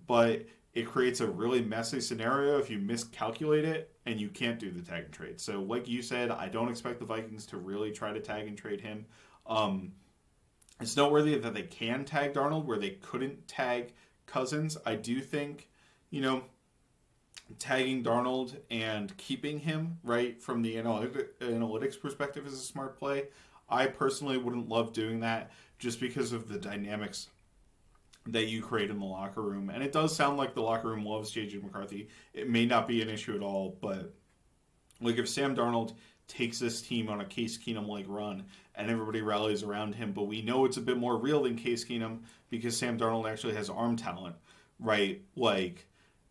but it creates a really messy scenario if you miscalculate it and you can't do the tag and trade. So, like you said, I don't expect the Vikings to really try to tag and trade him. It's noteworthy that they can tag Darnold where they couldn't tag Cousins. I do think, tagging Darnold and keeping him, right, from the analytics perspective is a smart play. I personally wouldn't love doing that just because of the dynamics that you create in the locker room. And it does sound like the locker room loves JJ McCarthy. It may not be an issue at all, but like if Sam Darnold takes this team on a Case Keenum-like run and everybody rallies around him, but we know it's a bit more real than Case Keenum because Sam Darnold actually has arm talent, right? Like,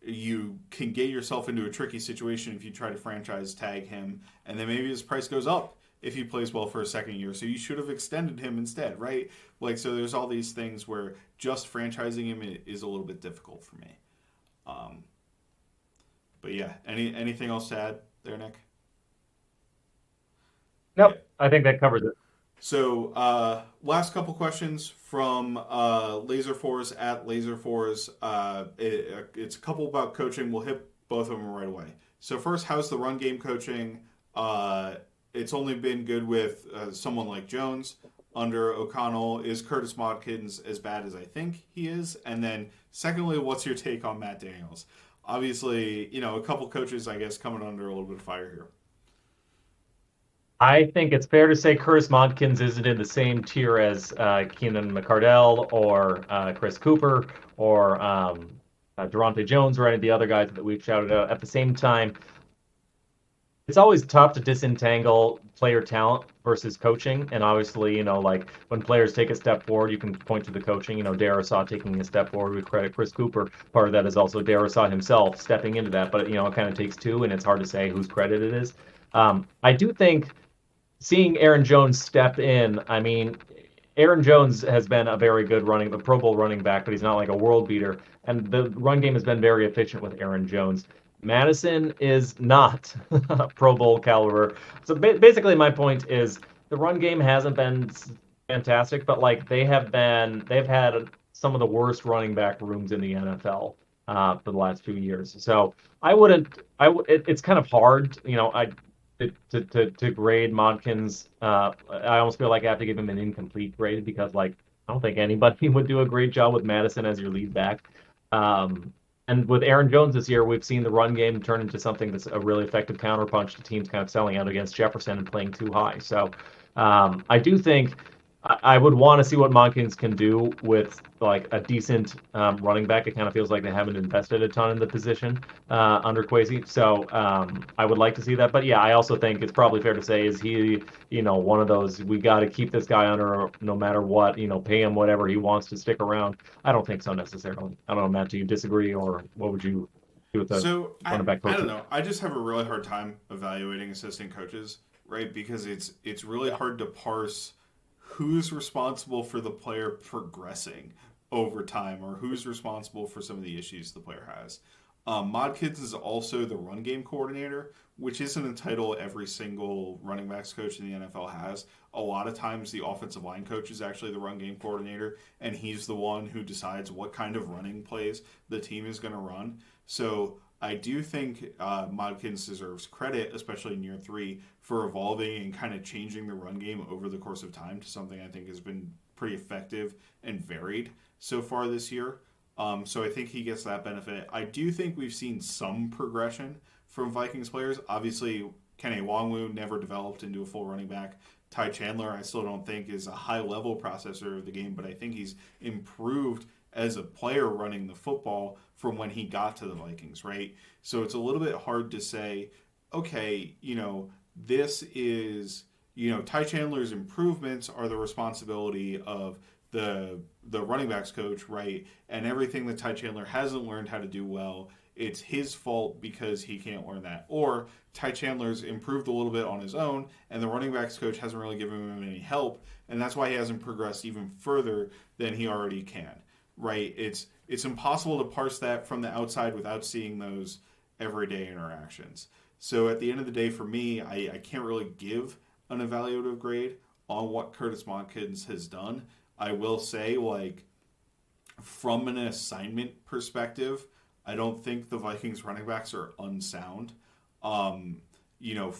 you can get yourself into a tricky situation if you try to franchise tag him, and then maybe his price goes up if he plays well for a second year. So you should have extended him instead, right? Like, so there's all these things where just franchising him is a little bit difficult for me. But yeah, anything else to add there, Nick? Yeah. Nope, I think that covers it. So, last couple questions from Laser Fours at Laser Fours. It's a couple about coaching. We'll hit both of them right away. So, first, how's the run game coaching? It's only been good with someone like Jones. Under O'Connell, is Curtis Modkins as bad as I think he is? And then, secondly, what's your take on Matt Daniels? Obviously, a couple coaches, I guess, coming under a little bit of fire here. I think it's fair to say Curtis Modkins isn't in the same tier as Keenan McCardell or Chris Cooper or Durante Jones or any of the other guys that we've shouted out. At the same time, it's always tough to disentangle player talent versus coaching. And obviously, like when players take a step forward, you can point to the coaching. Darisaw taking a step forward, we credit Chris Cooper. Part of that is also Darisaw himself stepping into that. But, it kind of takes two, and it's hard to say whose credit it is. I do think seeing Aaron Jones step in, I mean, Aaron Jones has been a very good a Pro Bowl running back, but he's not like a world beater. And the run game has been very efficient with Aaron Jones. Madison is not Pro Bowl caliber. So basically, my point is the run game hasn't been fantastic, but like they've had some of the worst running back rooms in the NFL for the last few years. So I wouldn't. It's kind of hard, to grade Modkins. I almost feel like I have to give him an incomplete grade because like I don't think anybody would do a great job with Madison as your lead back. Um, and with Aaron Jones this year, we've seen the run game turn into something that's a really effective counterpunch to teams kind of selling out against Jefferson and playing too high. So I do think I would want to see what Monkins can do with like a decent running back. It kind of feels like they haven't invested a ton in the position under Kwesi. So I would like to see that. But yeah, I also think it's probably fair to say is he, one of those we got to keep this guy under no matter what, pay him whatever he wants to stick around. I don't think so necessarily. I don't know, Matt, do you disagree or what would you do with the So running back I coach? don't know. I just have a really hard time evaluating assistant coaches, right? Because it's really hard to parse who's responsible for the player progressing over time or who's responsible for some of the issues the player has. Modkins is also the run game coordinator, which isn't a title every single running backs coach in the NFL has. A lot of times, the offensive line coach is actually the run game coordinator, and he's the one who decides what kind of running plays the team is going to run. So I do think Modkins deserves credit, especially in year three, for evolving and kind of changing the run game over the course of time to something I think has been pretty effective and varied so far this year. So I think he gets that benefit. I do think we've seen some progression from Vikings players. Obviously, Kenny Nwangwu never developed into a full running back. Ty Chandler, I still don't think is a high level processor of the game, but I think he's improved as a player running the football from when he got to the Vikings, right? So it's a little bit hard to say, okay, this is, Ty Chandler's improvements are the responsibility of the running backs coach, right? And everything that Ty Chandler hasn't learned how to do well, it's his fault because he can't learn that. Or Ty Chandler's improved a little bit on his own, and the running backs coach hasn't really given him any help, and that's why he hasn't progressed even further than he already can, right? It's impossible to parse that from the outside without seeing those everyday interactions. So at the end of the day, for me, I can't really give an evaluative grade on what Curtis Montkins has done. I will say, like, from an assignment perspective, I don't think the Vikings running backs are unsound. From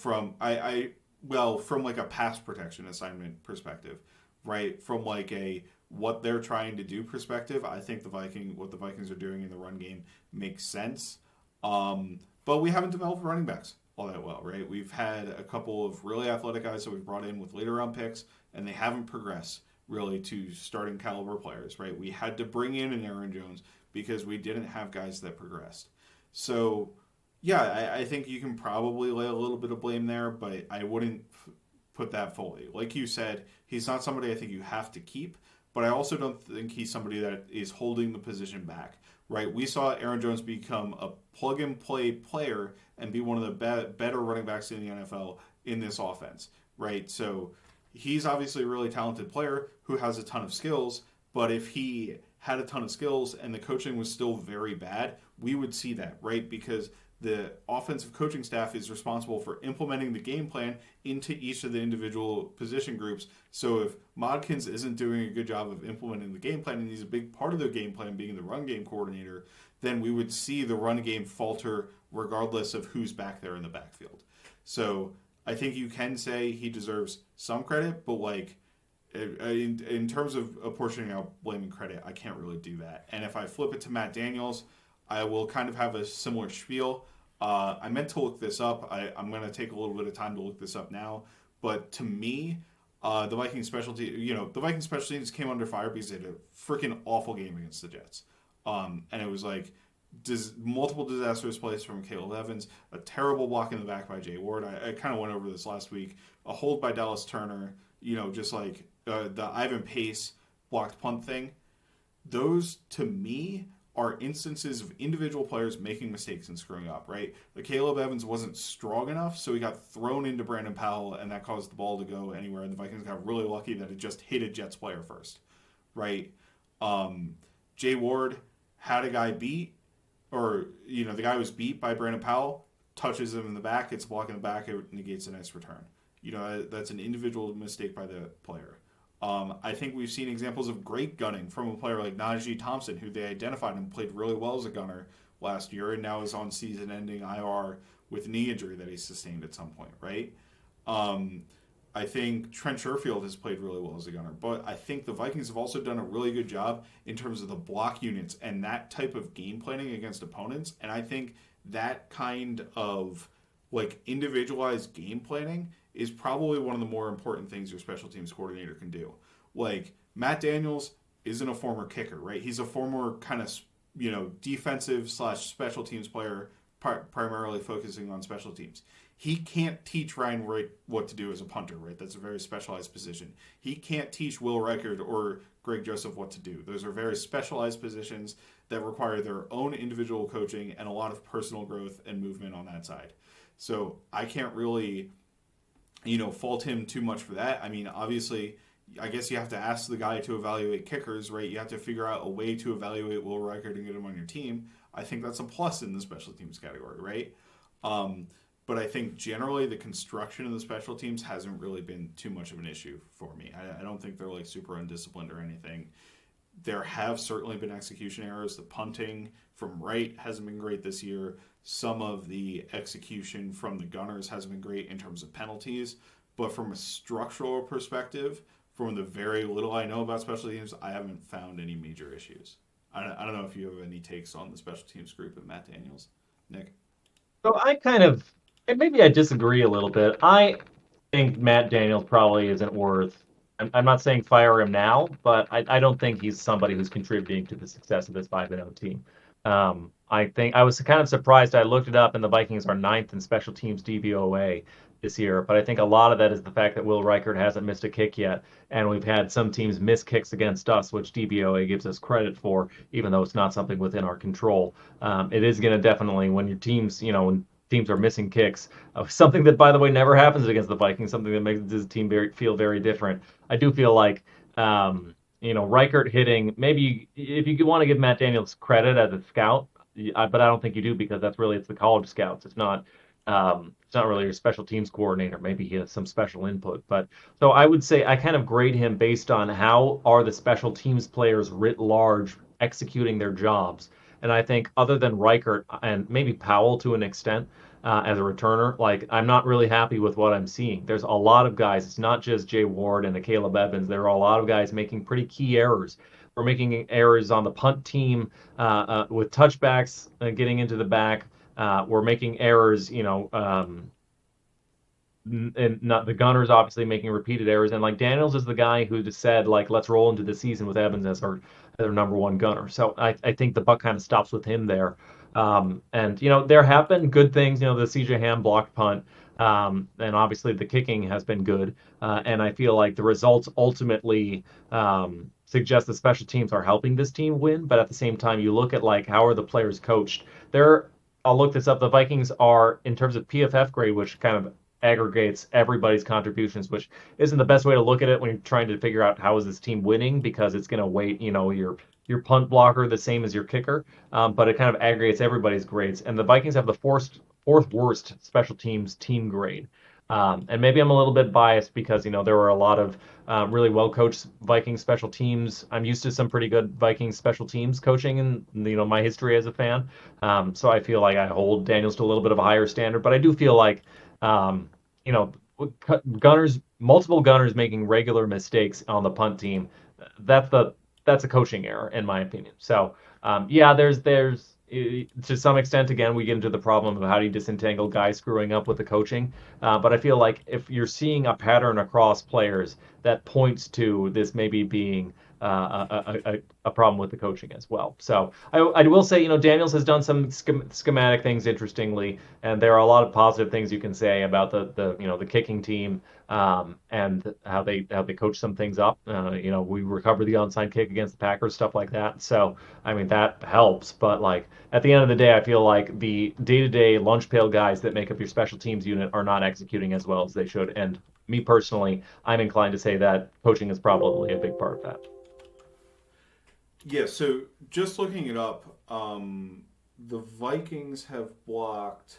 from like a pass protection assignment perspective, right? From like a what they're trying to do perspective, I think what the Vikings are doing in the run game makes sense. But we haven't developed running backs all that well, right? We've had a couple of really athletic guys that we've brought in with later round picks, and they haven't progressed really to starting caliber players, right? We had to bring in an Aaron Jones because we didn't have guys that progressed. So, yeah, I think you can probably lay a little bit of blame there, but I wouldn't put that fully. Like you said, he's not somebody I think you have to keep, but I also don't think he's somebody that is holding the position back, right? We saw Aaron Jones become a plug and play player and be one of the better running backs in the NFL in this offense, right? So he's obviously a really talented player who has a ton of skills, but if he had a ton of skills and the coaching was still very bad, we would see that, right? Because the offensive coaching staff is responsible for implementing the game plan into each of the individual position groups. So if Modkins isn't doing a good job of implementing the game plan, and he's a big part of the game plan being the run game coordinator, then we would see the run game falter regardless of who's back there in the backfield. So I think you can say he deserves some credit, but like in terms of apportioning out blame and credit, I can't really do that. And if I flip it to Matt Daniels, I will kind of have a similar spiel. I meant to look this up. I'm going to take a little bit of time to look this up now. But to me, the Vikings the Vikings special teams came under fire because they had a freaking awful game against the Jets. And it was like multiple disastrous plays from Caleb Evans, a terrible block in the back by Jay Ward. I kind of went over this last week. A hold by Dallas Turner, just like the Ivan Pace blocked punt thing. Those, to me, are instances of individual players making mistakes and screwing up, right? The Caleb Evans wasn't strong enough, so he got thrown into Brandon Powell, and that caused the ball to go anywhere, and the Vikings got really lucky that it just hit a Jets player first, right? Jay Ward had a guy beat, or, the guy was beat by Brandon Powell, touches him in the back, it's a block in the back, it negates a nice return. That's an individual mistake by the player. I think we've seen examples of great gunning from a player like Najee Thompson, who they identified and played really well as a gunner last year, and now is on season-ending IR with knee injury that he sustained at some point, right? I think Trent Sherfield has played really well as a gunner, but I think the Vikings have also done a really good job in terms of the block units and that type of game planning against opponents, and I think that kind of individualized game planning is probably one of the more important things your special teams coordinator can do. Matt Daniels isn't a former kicker, right? He's a former kind of, defensive / special teams player, primarily focusing on special teams. He can't teach Ryan Wright what to do as a punter, right? That's a very specialized position. He can't teach Will Reichard or Greg Joseph what to do. Those are very specialized positions that require their own individual coaching and a lot of personal growth and movement on that side. So I can't really, fault him too much for that. I mean, obviously, I guess you have to ask the guy to evaluate kickers, right? You have to figure out a way to evaluate Will Reichard and get him on your team. I think that's a plus in the special teams category, right? But I think generally the construction of the special teams hasn't really been too much of an issue for me. I don't think they're super undisciplined or anything. There have certainly been execution errors. The punting from Wright hasn't been great this year. Some of the execution from the Gunners hasn't been great in terms of penalties. But from a structural perspective, from the very little I know about special teams, I haven't found any major issues. I don't know if you have any takes on the special teams group and Matt Daniels. Nick? So maybe I disagree a little bit. I think Matt Daniels probably isn't worth. I'm not saying fire him now, but I don't think he's somebody who's contributing to the success of this 5-0 team. I think I was kind of surprised. I looked it up, and the Vikings are 9th in special teams DVOA this year. But I think a lot of that is the fact that Will Reichard hasn't missed a kick yet, and we've had some teams miss kicks against us, which DVOA gives us credit for, even though it's not something within our control. It is going to definitely, when your teams, when teams are missing kicks, something that, by the way, never happens against the Vikings, something that makes this team feel very different. I do feel like, Reichard hitting, maybe if you want to give Matt Daniels credit as a scout, but I don't think you do, because it's the college scouts. It's not really your special teams coordinator. Maybe he has some special input. But so I would say I kind of grade him based on how are the special teams players writ large executing their jobs. And I think other than Reichert and maybe Powell to an extent as a returner, I'm not really happy with what I'm seeing. There's a lot of guys. It's not just Jay Ward and the Caleb Evans. There are a lot of guys making pretty key errors. We're making errors on the punt team with touchbacks getting into the back. We're making errors, and not the Gunners obviously making repeated errors. And Daniels is the guy who just said, let's roll into the season with Evans as our number one gunner. So I think the buck kind of stops with him there. And there have been good things, the CJ Ham blocked punt. And obviously the kicking has been good. And I feel like the results ultimately suggest the special teams are helping this team win. But at the same time, you look at how are the players coached. I'll look this up. The Vikings are, in terms of PFF grade, which kind of aggregates everybody's contributions, which isn't the best way to look at it when you're trying to figure out how is this team winning, because it's going to weight, your punt blocker the same as your kicker, but it kind of aggregates everybody's grades. And the Vikings have the fourth worst special teams team grade. And maybe I'm a little bit biased because, there were a lot of really well-coached Vikings special teams. I'm used to some pretty good Vikings special teams coaching in, my history as a fan. So I feel like I hold Daniels to a little bit of a higher standard, but I do feel like, multiple gunners making regular mistakes on the punt team, that's a coaching error in my opinion. So there's to some extent, again, we get into the problem of how do you disentangle guys screwing up with the coaching. But I feel like if you're seeing a pattern across players that points to this maybe being a problem with the coaching as well. So I will say, Daniels has done some schematic things interestingly, and there are a lot of positive things you can say about the kicking team, and how they coach some things up. We recovered the onside kick against the Packers, stuff like that. So I mean that helps, but like at the end of the day, I feel like the day-to-day lunch pail guys that make up your special teams unit are not executing as well as they should. And me personally, I'm inclined to say that coaching is probably a big part of that. Yeah, so just looking it up, the Vikings have blocked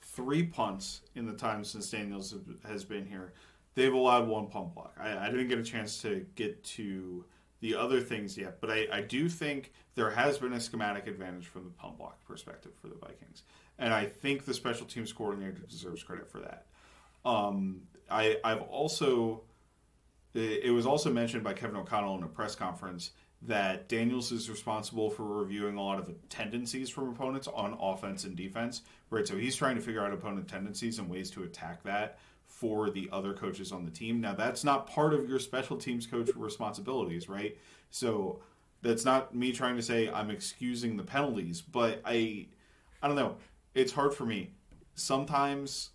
3 punts in the time since Daniels has been here. They've allowed one punt block. I didn't get a chance to get to the other things yet, but I do think there has been a schematic advantage from the punt block perspective for the Vikings. And I think the special teams coordinator deserves credit for that. I've also, it was also mentioned by Kevin O'Connell in a press conference that Daniels is responsible for reviewing a lot of the tendencies from opponents on offense and defense, right? So he's trying to figure out opponent tendencies and ways to attack that for the other coaches on the team. Now, that's not part of your special teams coach responsibilities, right? So that's not me trying to say I'm excusing the penalties, but I don't know. It's hard for me. Sometimes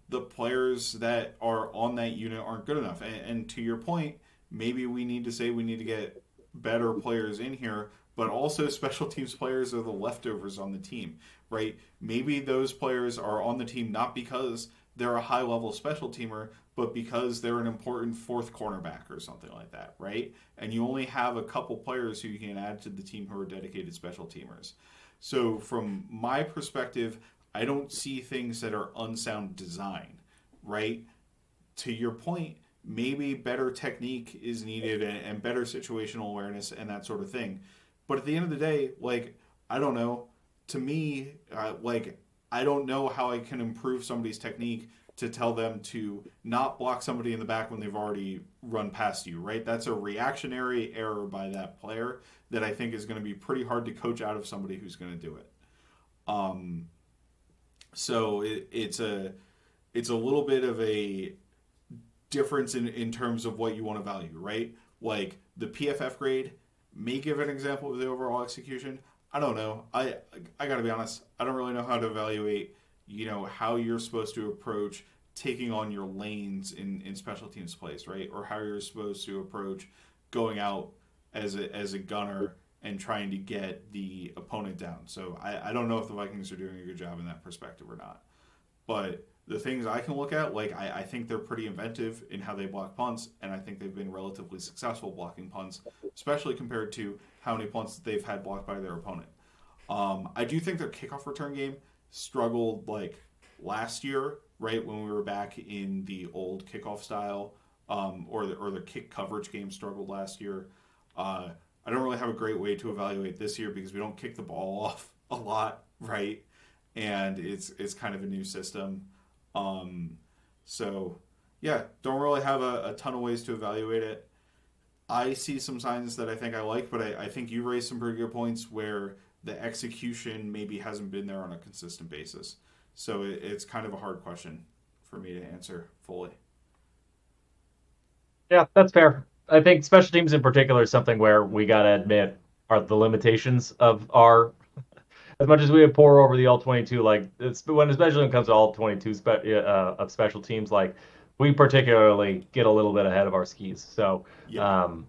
the players that are on that unit aren't good enough. And to your point, maybe we need to say we need to get better players in here, but also special teams players are the leftovers on the team, right? Maybe those players are on the team not because they're a high level special teamer, but because they're an important fourth cornerback or something like that, right? And you only have a couple players who you can add to the team who are dedicated special teamers. So, from my perspective, I don't see things that are unsound design, right? To your point, maybe better technique is needed and better situational awareness and that sort of thing. But at the end of the day, like, I don't know. To me, I don't know how I can improve somebody's technique to tell them to not block somebody in the back when they've already run past you, right? That's a reactionary error by that player that I think is going to be pretty hard to coach out of somebody who's going to do it. Um, so it's a little bit of a difference in terms of what you want to value, right? Like the PFF grade may give an example of the overall execution. I don't know. I got to be honest. I don't really know how to evaluate, how you're supposed to approach taking on your lanes in special teams plays, right? Or how you're supposed to approach going out as a gunner and trying to get the opponent down. So I don't know if the Vikings are doing a good job in that perspective or not. But the things I can look at, like I think they're pretty inventive in how they block punts, and I think they've been relatively successful blocking punts, especially compared to how many punts that they've had blocked by their opponent. I do think their kickoff return game struggled like last year, right when we were back in the old kickoff style, or the kick coverage game struggled last year. I don't really have a great way to evaluate this year because we don't kick the ball off a lot, right? And it's kind of a new system. Um, so yeah, don't really have a ton of ways to evaluate it. I see some signs that I think I like, but I think you raised some pretty good points where the execution maybe hasn't been there on a consistent basis. So it's kind of a hard question for me to answer fully. Yeah, that's fair. I think special teams in particular is something where we gotta admit are the limitations of our. As much as we have pour over the all 22, like it's when especially when it comes to all 22 of special teams, like we particularly get a little bit ahead of our skis. So Yeah. um,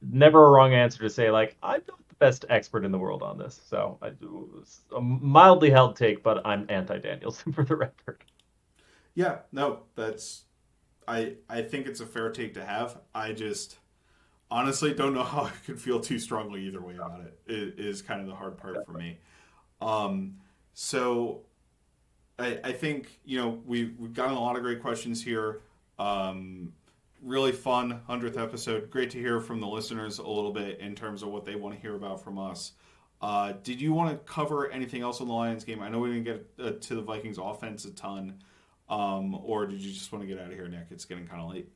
never a wrong answer to say like I'm not the best expert in the world on this. So it's a mildly held take, but I'm anti Daniels for the record. Yeah, no, I think it's a fair take to have. I just honestly don't know how I could feel too strongly either way about it. It is kind of the hard part for me. Um, so I think we've gotten a lot of great questions here. Really fun 100th episode. Great to hear from the listeners a little bit in terms of what they want to hear about from us. Did you want to cover anything else on the Lions game? I know we didn't get to the Vikings offense a ton, or did you just want to get out of here, Nick? It's getting kind of late.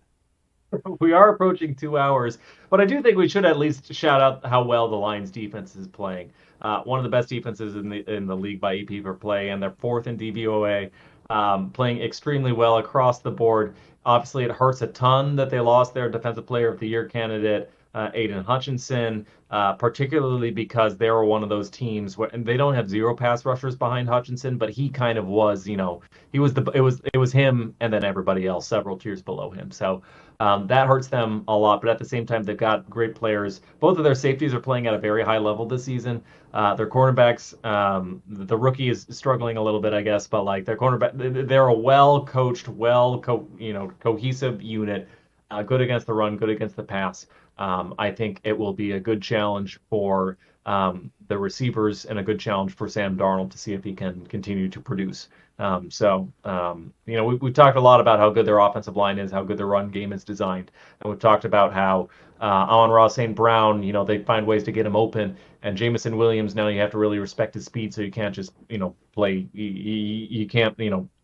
We are approaching 2 hours, but I do think we should at least shout out how well the Lions defense is playing. One of the best defenses in the league by EP per play, and they're fourth in DVOA, playing extremely well across the board. Obviously, it hurts a ton that they lost their Defensive Player of the Year candidate, Aiden Hutchinson, particularly because they were one of those teams where, and they don't have zero pass rushers behind Hutchinson, but he kind of was, he was it was him and then everybody else several tiers below him. So that hurts them a lot. But at the same time, they've got great players. Both of their safeties are playing at a very high level this season. Their cornerbacks, the rookie is struggling a little bit, I guess, but like their cornerback, they're a well coached, cohesive unit. Good against the run, good against the pass. I think it will be a good challenge for the receivers and a good challenge for Sam Darnold to see if he can continue to produce. We've talked a lot about how good their offensive line is, how good their run game is designed. And we've talked about how Amon-Ra St. Brown, they find ways to get him open. And Jamison Williams, now you have to really respect his speed, so you can't just, play. You can't,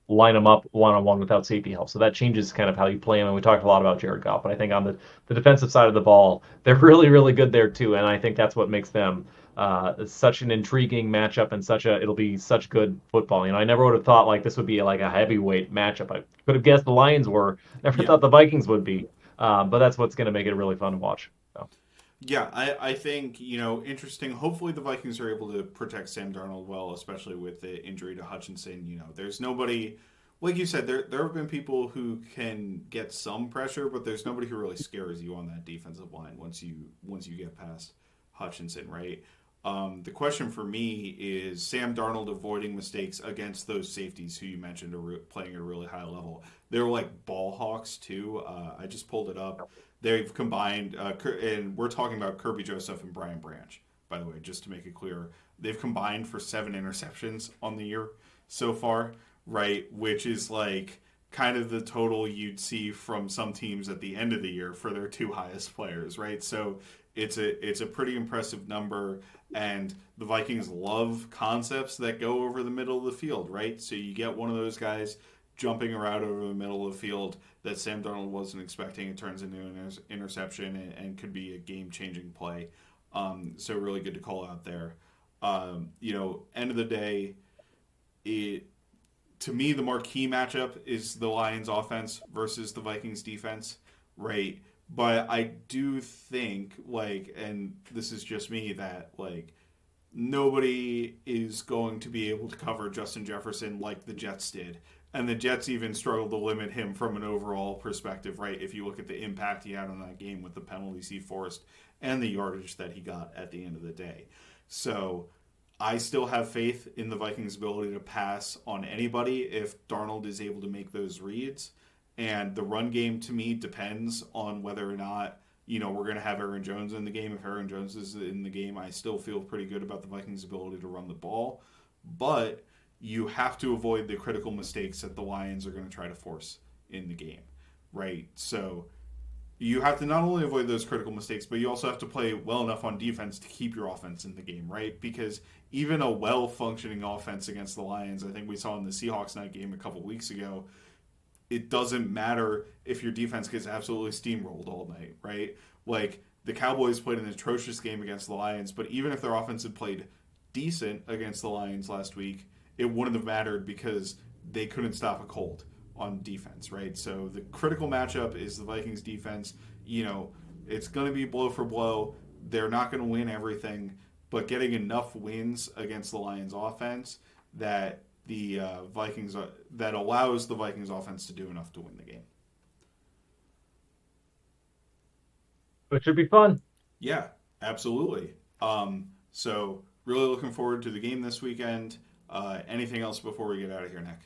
line them up one-on-one without safety help. So that changes kind of how you play them. And we talked a lot about Jared Goff, but I think on the defensive side of the ball, they're really, really good there too. And I think that's what makes them such an intriguing matchup and it'll be such good football. I never would have thought like this would be like a heavyweight matchup. I could have guessed the Lions were. Never thought the Vikings would be. But that's what's going to make it really fun to watch. So. Yeah, I think, interesting. Hopefully the Vikings are able to protect Sam Darnold well, especially with the injury to Hutchinson. There's nobody, like you said, there have been people who can get some pressure, but there's nobody who really scares you on that defensive line once you get past Hutchinson, right? The question for me is Sam Darnold avoiding mistakes against those safeties who you mentioned are playing at a really high level. They're like ball hawks too. I just pulled it up. They've combined, and we're talking about Kirby Joseph and Brian Branch, by the way, just to make it clear. They've combined for 7 interceptions on the year so far, right? Which is like kind of the total you'd see from some teams at the end of the year for their 2 highest players, right? So it's a pretty impressive number, and the Vikings love concepts that go over the middle of the field, right? So you get one of those guys jumping around over the middle of the field that Sam Darnold wasn't expecting. It turns into an interception and could be a game-changing play. So really good to call out there. End of the day, to me, the marquee matchup is the Lions offense versus the Vikings defense, right? But I do think, and this is just me, that, nobody is going to be able to cover Justin Jefferson like the Jets did. And the Jets even struggled to limit him from an overall perspective, right? If you look at the impact he had on that game with the penalties he forced and the yardage that he got at the end of the day. So I still have faith in the Vikings' ability to pass on anybody if Darnold is able to make those reads. And the run game, to me, depends on whether or not, we're going to have Aaron Jones in the game. If Aaron Jones is in the game, I still feel pretty good about the Vikings' ability to run the ball. But you have to avoid the critical mistakes that the Lions are going to try to force in the game, right? So you have to not only avoid those critical mistakes, but you also have to play well enough on defense to keep your offense in the game, right? Because even a well-functioning offense against the Lions, I think we saw in the Seahawks night game a couple weeks ago, it doesn't matter if your defense gets absolutely steamrolled all night, right? Like, the Cowboys played an atrocious game against the Lions, but even if their offense had played decent against the Lions last week, it wouldn't have mattered because they couldn't stop a cold on defense, right? So the critical matchup is the Vikings defense. It's going to be blow for blow. They're not going to win everything, but getting enough wins against the Lions offense that the Vikings that allows the Vikings offense to do enough to win the game. It should be fun. Yeah, absolutely. So really looking forward to the game this weekend. Anything else before we get out of here, Nick?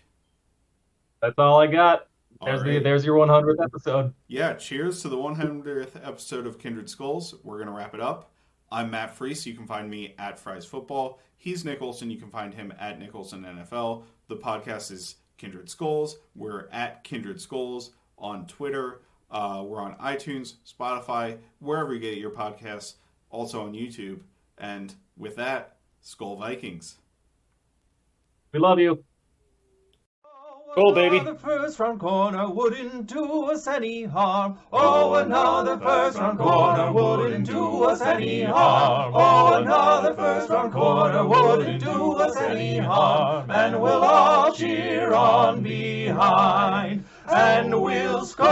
That's all I got. There's your 100th episode. Yeah, cheers to the 100th episode of Kindred Skols. We're going to wrap it up. I'm Matt Freese. You can find me at Fries Football. He's Nick Olson. You can find him at Nick Olson NFL. The podcast is Kindred Skols. We're at Kindred Skols on Twitter. We're on iTunes, Spotify, wherever you get your podcasts. Also on YouTube. And with that, Skol Vikings. We love you. Goal, baby. Another first round corner wouldn't do us any harm. Oh, another first round corner wouldn't do us any harm. Oh, another first round corner wouldn't do us any harm. And we'll all cheer on behind. And we'll score.